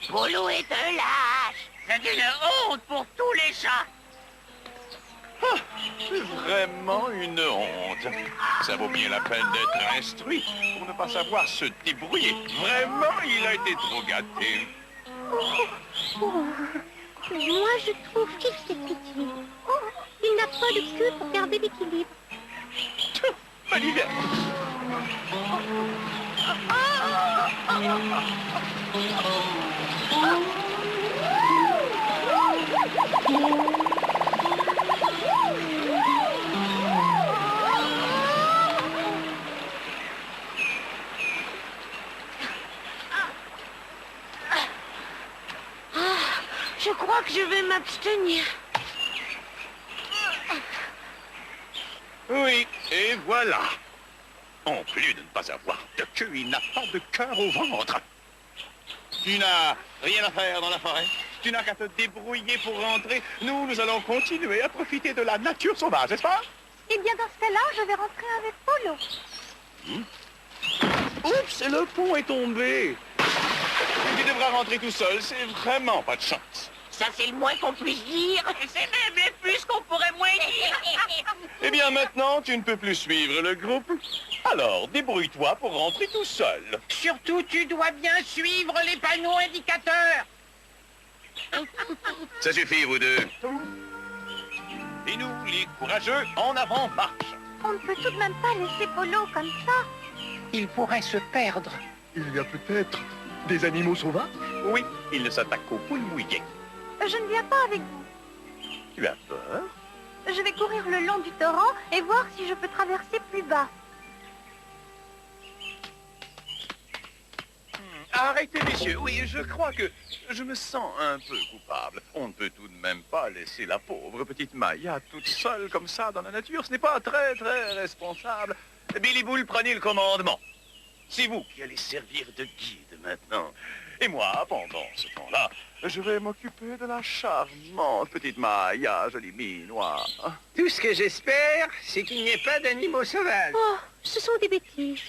Polo est un lâche. C'est une honte pour tous les chats. C'est vraiment une honte. Ça vaut bien la peine d'être instruit pour ne pas savoir se débrouiller. Vraiment, il a été trop gâté. Mais moi, je trouve qu'il s'est petit. Il n'a pas de queue pour garder l'équilibre. Manivelle. Je crois que je vais m'abstenir. Oui, et voilà. En plus de ne pas avoir de queue, il n'a pas de cœur au ventre. Tu n'as rien à faire dans la forêt. Tu n'as qu'à te débrouiller pour rentrer. Nous allons continuer à profiter de la nature sauvage, n'est-ce pas? Eh bien, dans ce cas-là, je vais rentrer avec Polo. Oups, le pont est tombé. Tu devras rentrer tout seul, c'est vraiment pas de chance. Ça, c'est le moins qu'on puisse dire. C'est même le plus qu'on pourrait moins dire. Eh bien, maintenant, tu ne peux plus suivre le groupe. Alors, débrouille-toi pour rentrer tout seul. Surtout, tu dois bien suivre les panneaux indicateurs. Ça suffit, vous deux. Et nous, les courageux, en avant, marche. On ne peut tout de même pas laisser Polo comme ça. Il pourrait se perdre. Il y a peut-être des animaux sauvages? Oui, il ne s'attaque qu'aux poules mouillées. Je ne viens pas avec vous. Tu as peur? Je vais courir le long du torrent et voir si je peux traverser plus bas. Arrêtez, messieurs. Oui, je crois que je me sens un peu coupable. On ne peut tout de même pas laisser la pauvre petite Maya toute seule comme ça dans la nature. Ce n'est pas très responsable. Billy Bull, prenez le commandement. C'est vous qui allez servir de guide maintenant. Et moi, pendant ce temps-là, je vais m'occuper de la charmante petite Maya, jolie minoise. Tout ce que j'espère, c'est qu'il n'y ait pas d'animaux sauvages. Oh, ce sont des bêtises.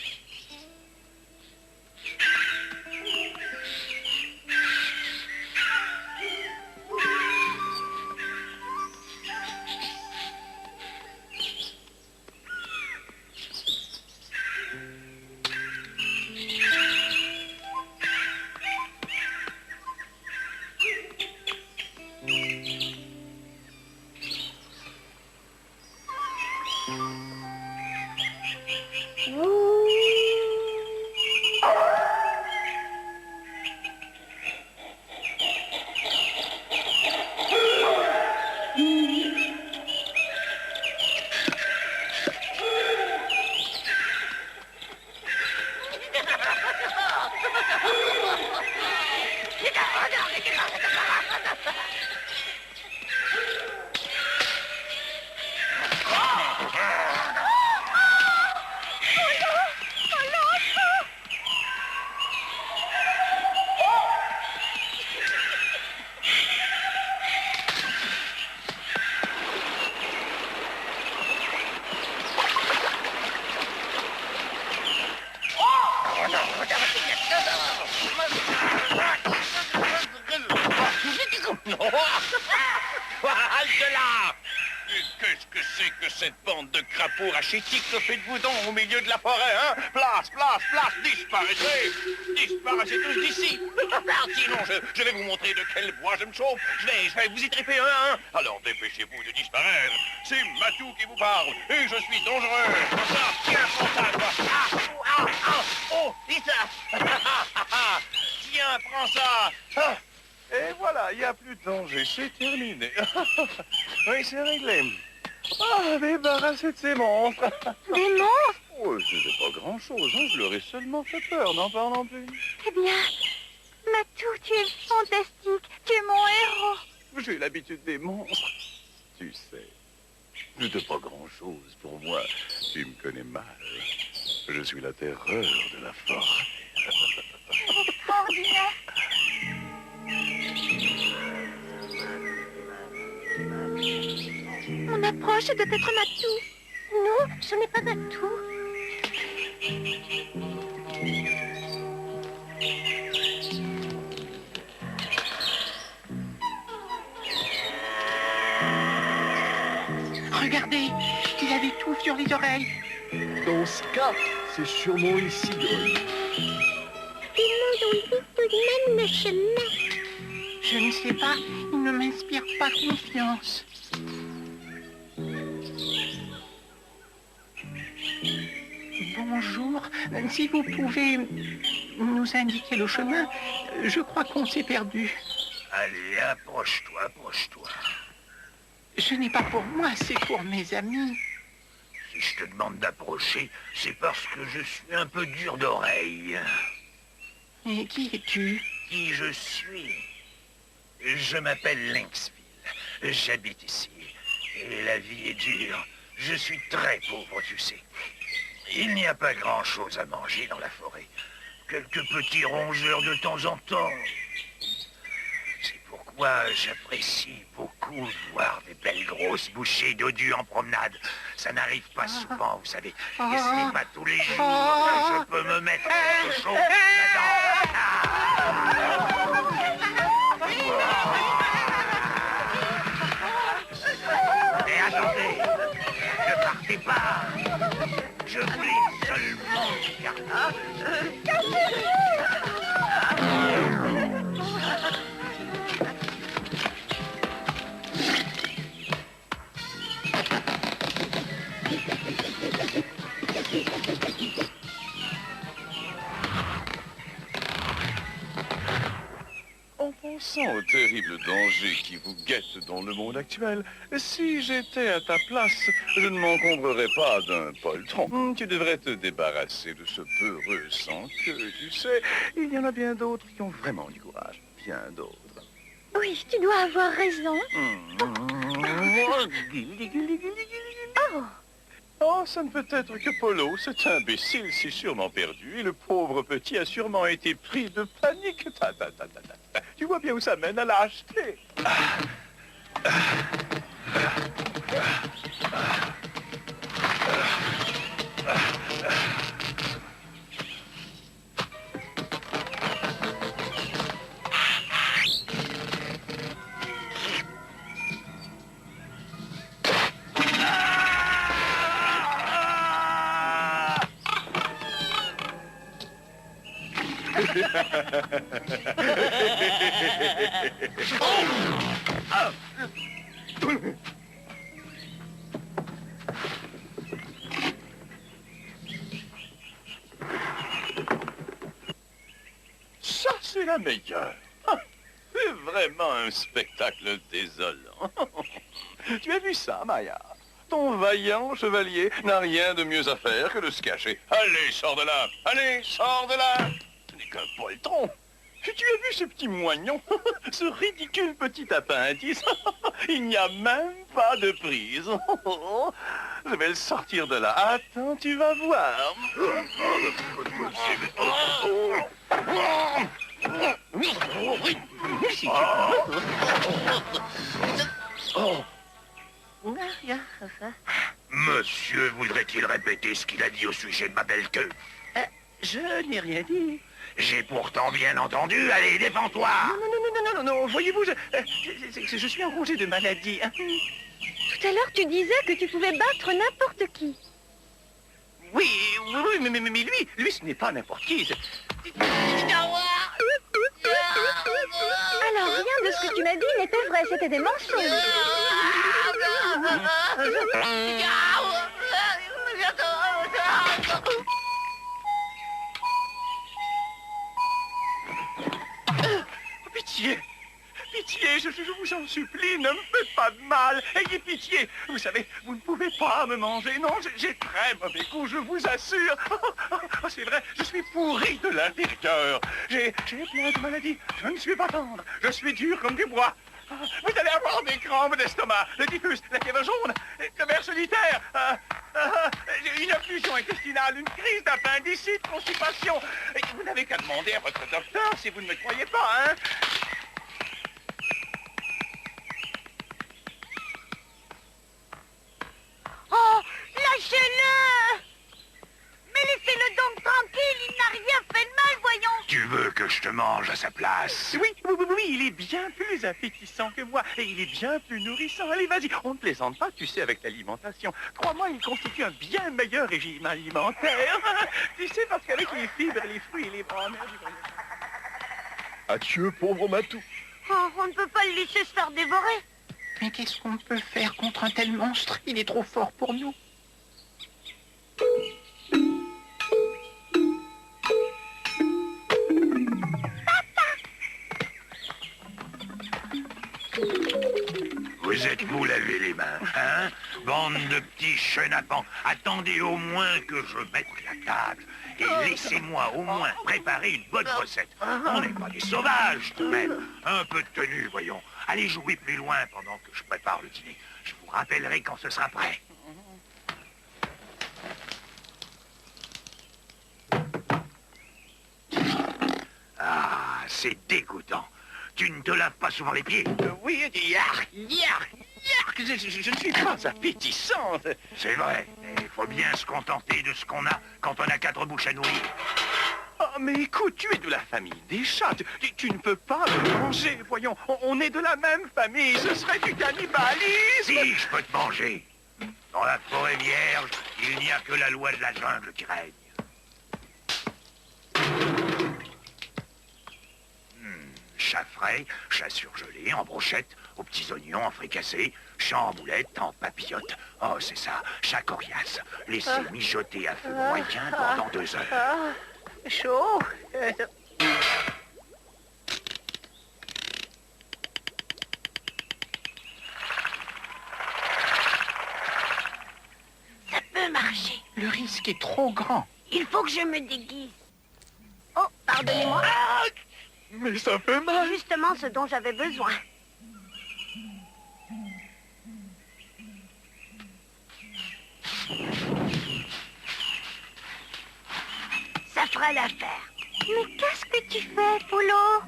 que c'est que cette bande de crapauds rachétiques chauffés de boudons au milieu de la forêt, hein? Place, place, place, disparaissez! Disparaissez tous d'ici! Sinon, je vais vous montrer de quel bois je me chauffe. Je vais vous y tripper un à un. Alors dépêchez-vous de disparaître. C'est Matou qui vous parle, et je suis dangereux. Ça, tiens, prends ça, toi. Oh, dis ça. Tiens, prends ça. Et voilà, il n'y a plus de danger, c'est terminé. Oui, c'est réglé. Débarrassez de ces monstres. Des monstres? Oh, c'était pas grand-chose, hein. Je leur ai seulement fait peur, n'en parlons plus. Eh bien, Matou, tu es fantastique. Tu es mon héros. J'ai l'habitude des monstres. Tu sais, c'était pas grand-chose pour moi. Tu me connais mal. Je suis la terreur de la forêt. Extraordinaire. On approche, ça doit être Matou. Non, ce n'est pas Matou. Regardez, il avait tout sur les oreilles. Dans ce cas, c'est sûrement ici, Gold. Demandons-lui tout de même le chemin. Je ne sais pas, il ne m'inspire pas confiance. Bonjour, si vous pouvez nous indiquer le chemin, je crois qu'on s'est perdu. Allez, approche-toi, approche-toi. Ce n'est pas pour moi, c'est pour mes amis. Si je te demande d'approcher, c'est parce que je suis un peu dur d'oreille. Et qui es-tu? Qui je suis? Je m'appelle Lynxville. J'habite ici. Et la vie est dure. Je suis très pauvre, tu sais. Il n'y a pas grand-chose à manger dans la forêt. Quelques petits rongeurs de temps en temps. C'est pourquoi j'apprécie beaucoup voir des belles grosses bouchées dodus en promenade. Ça n'arrive pas souvent, vous savez. Et ce n'est pas tous les jours que je peux me mettre quelque chose Mais attendez, ne partez pas. Je voulais seulement regarder. En pensant au terrible danger qui vous guette dans le monde actuel, si j'étais à ta place, je ne m'encombrerais pas d'un poltron. Tu devrais te débarrasser de ce peureux sans queue, tu sais. Il y en a bien d'autres qui ont vraiment du courage. Bien d'autres. Oui, tu dois avoir raison. Oh, ça ne peut être que Polo, cet imbécile s'est sûrement perdu et le pauvre petit a sûrement été pris de panique. Tu vois bien où ça mène à la lâcheté. Ça, c'est la meilleure. C'est vraiment un spectacle désolant. Tu as vu ça, Maya? Ton vaillant chevalier n'a rien de mieux à faire que de se cacher. Allez, sors de là! Allez, sors de là! Ce n'est qu'un poltron. Tu as vu ce petit moignon? Ce ridicule petit appendice? Il n'y a même pas de prise. Je vais le sortir de là. Attends, tu vas voir. Monsieur voudrait-il répéter ce qu'il a dit au sujet de ma belle queue? Je n'ai rien dit. J'ai pourtant bien entendu. Allez, défends-toi. Non, voyez-vous, je suis en congé de maladie. Tout à l'heure, tu disais que tu pouvais battre n'importe qui. Oui, mais lui, ce n'est pas n'importe qui. Alors, rien de ce que tu m'as dit n'était vrai, c'était des mensonges. Pitié, pitié, je vous en supplie, ne me faites pas de mal, ayez pitié. Vous savez, vous ne pouvez pas me manger, non, j'ai très mauvais goût, je vous assure. C'est vrai, je suis pourri de l'intérieur. J'ai plein de maladies, je ne suis pas tendre, je suis dur comme du bois. Vous allez avoir des crampes d'estomac, le typhus, la fièvre jaune, le ver solitaire, une occlusion intestinale, une crise d'appendicite, constipation. Et vous n'avez qu'à demander à votre docteur si vous ne me croyez pas, hein. Oh, lâchez-le! Mais laissez-le donc tranquille, il n'a rien fait de mal, voyons. Tu veux que je te mange à sa place? Oui, il est bien plus appétissant que moi, et il est bien plus nourrissant. Allez, vas-y, on ne plaisante pas, tu sais, avec l'alimentation. Crois-moi, il constitue un bien meilleur régime alimentaire. Tu sais, parce qu'avec les fibres, les fruits et les bras mères du voyage... Adieu, pauvre Matou. Oh, on ne peut pas le laisser se faire dévorer. Mais qu'est-ce qu'on peut faire contre un tel monstre? Il est trop fort pour nous. Vous êtes mou laver les mains, hein? Bande de petits chenapans. Attendez au moins que je mette la table. Et laissez-moi au moins préparer une bonne recette. On n'est pas des sauvages, tout de même. Un peu de tenue, voyons. Allez jouer plus loin pendant que je prépare le dîner. Je vous rappellerai quand ce sera prêt. Ah, c'est dégoûtant. Tu ne te laves pas souvent les pieds? Oui, yark. Je ne suis pas appétissante. C'est vrai, mais il faut bien se contenter de ce qu'on a quand on a 4 bouches à nourrir. Oh, mais écoute, tu es de la famille des chats. Tu ne peux pas me manger, voyons. On est de la même famille, ce serait du cannibalisme. Si, je peux te manger. Dans la forêt vierge, il n'y a que la loi de la jungle qui règne. Chat frais, chat surgelé, en brochette, aux petits oignons, en fricassé, chat en boulette, en papillote. Oh, c'est ça, chat coriace. Laissez mijoter à feu moyen pendant 2 heures. Chaud. Ça peut marcher. Le risque est trop grand. Il faut que je me déguise. Oh, pardonnez-moi. Mais ça fait mal. Justement ce dont j'avais besoin. Ça fera l'affaire. Mais qu'est-ce que tu fais, Polo?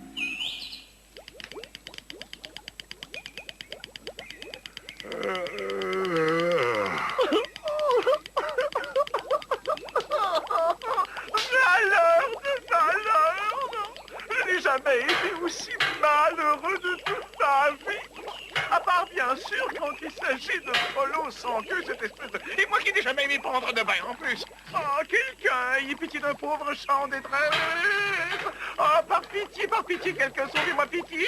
Je n'ai jamais été aussi malheureux de toute ma vie. À part, bien sûr, quand il s'agit de Polo sans queue, cette espèce de... Et moi qui n'ai jamais aimé prendre de bain, en plus. Oh, quelqu'un ayez pitié d'un pauvre chat en détresse. Oh, par pitié, quelqu'un sauvez-moi, pitié.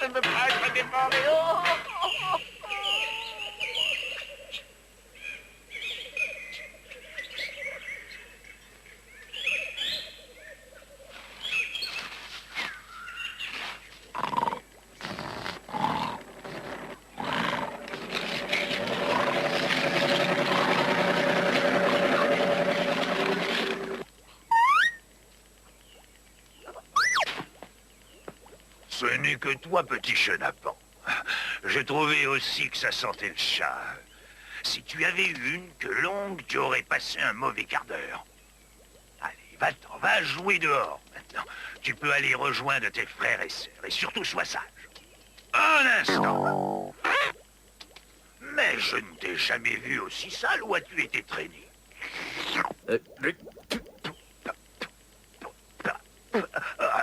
Je ne veux pas être dévoré. Oh. Ce n'est que toi, petit chenapan. Je trouvais aussi que ça sentait le chat. Si tu avais eu une queue longue, tu aurais passé un mauvais quart d'heure. Allez, va-t'en, va jouer dehors maintenant. Tu peux aller rejoindre tes frères et sœurs, et surtout sois sage. Un instant. Mais je ne t'ai jamais vu aussi sale. Où as-tu été traîné?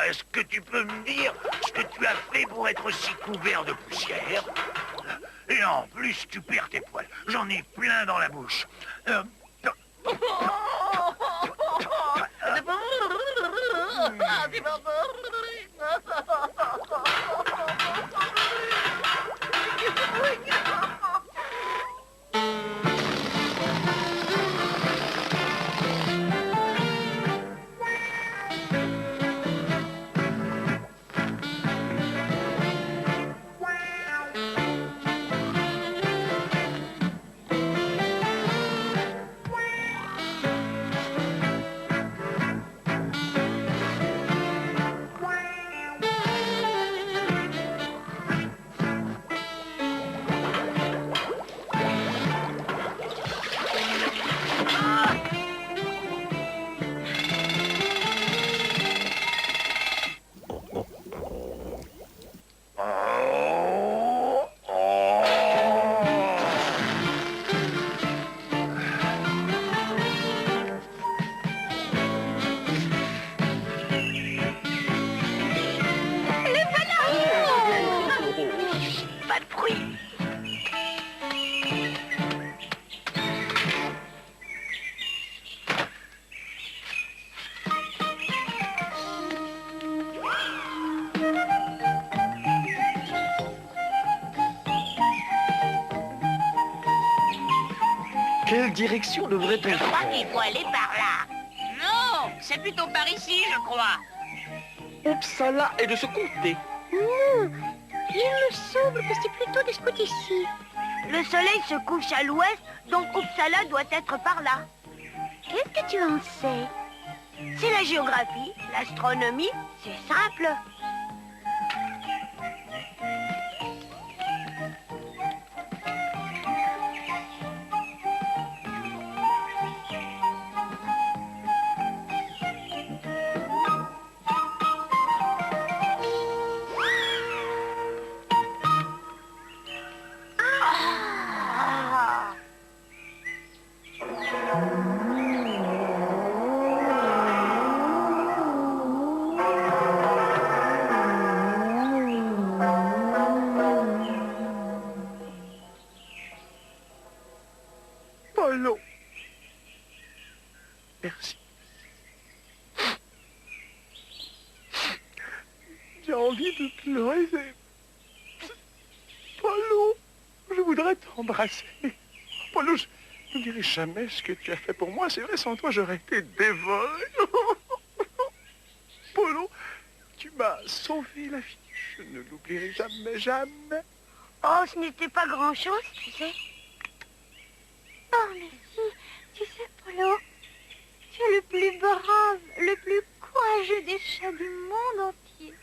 Est-ce que tu peux me dire ce que tu as fait pour être si couvert de poussière? Et en plus, tu perds tes poils. J'en ai plein dans la bouche. Quelle direction devrait-on Je crois prendre? qu'il faut aller par là. Non, c'est plutôt par ici, je crois. Uppsala est de ce côté. Non, il me semble que c'est plutôt de ce côté-ci. Le soleil se couche à l'ouest, donc Uppsala doit être par là. Qu'est-ce que tu en sais? C'est la géographie, l'astronomie, c'est simple. Polo. Merci. J'ai envie de pleurer. Polo, je voudrais t'embrasser. Polo, je n'oublierai jamais ce que tu as fait pour moi. C'est vrai, sans toi, j'aurais été dévoré. Polo, tu m'as sauvé la vie. Je ne l'oublierai jamais, jamais. Oh, ce n'était pas grand-chose, tu sais. Oh, merci. Tu sais, Polo, tu es le plus brave, le plus courageux des chats du monde entier.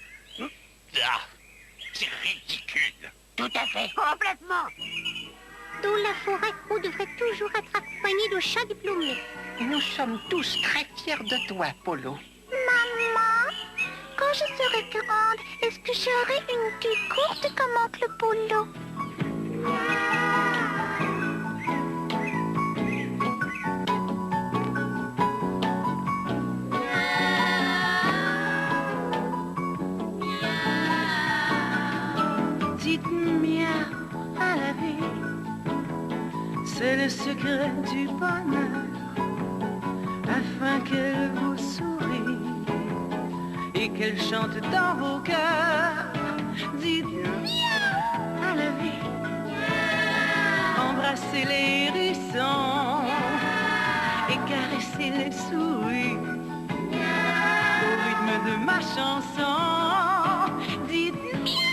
Ah, c'est ridicule. Tout à fait. Complètement. Dans la forêt, on devrait toujours être accompagné de chats diplômés. Nous sommes tous très fiers de toi, Polo. Maman, quand je serai grande, est-ce que j'aurai une queue courte comme oncle Polo? Dites miaou à la vie, c'est le secret du bonheur, afin qu'elle vous sourie et qu'elle chante dans vos cœurs. Dites miaou à la vie, embrassez les hérissons et caressez les souris au rythme de ma chanson. Dites miaou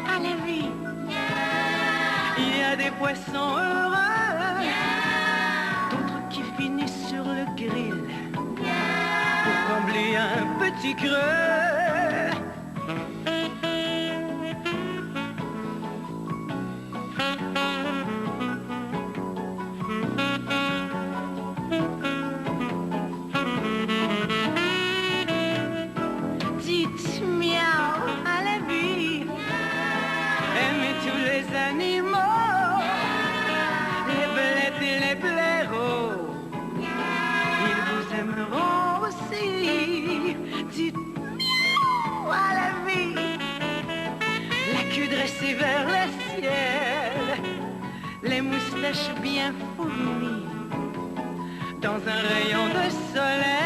à la vie, il y a des poissons heureux, d'autres qui finissent sur le grill pour combler un petit creux. Dites miaou à la vie, aimez tous les animaux, les belettes et les blaireaux, ils vous aimeront aussi. Dites miaou à la vie, la queue dressée vers le ciel, les moustaches bien fournies, dans un rayon de soleil.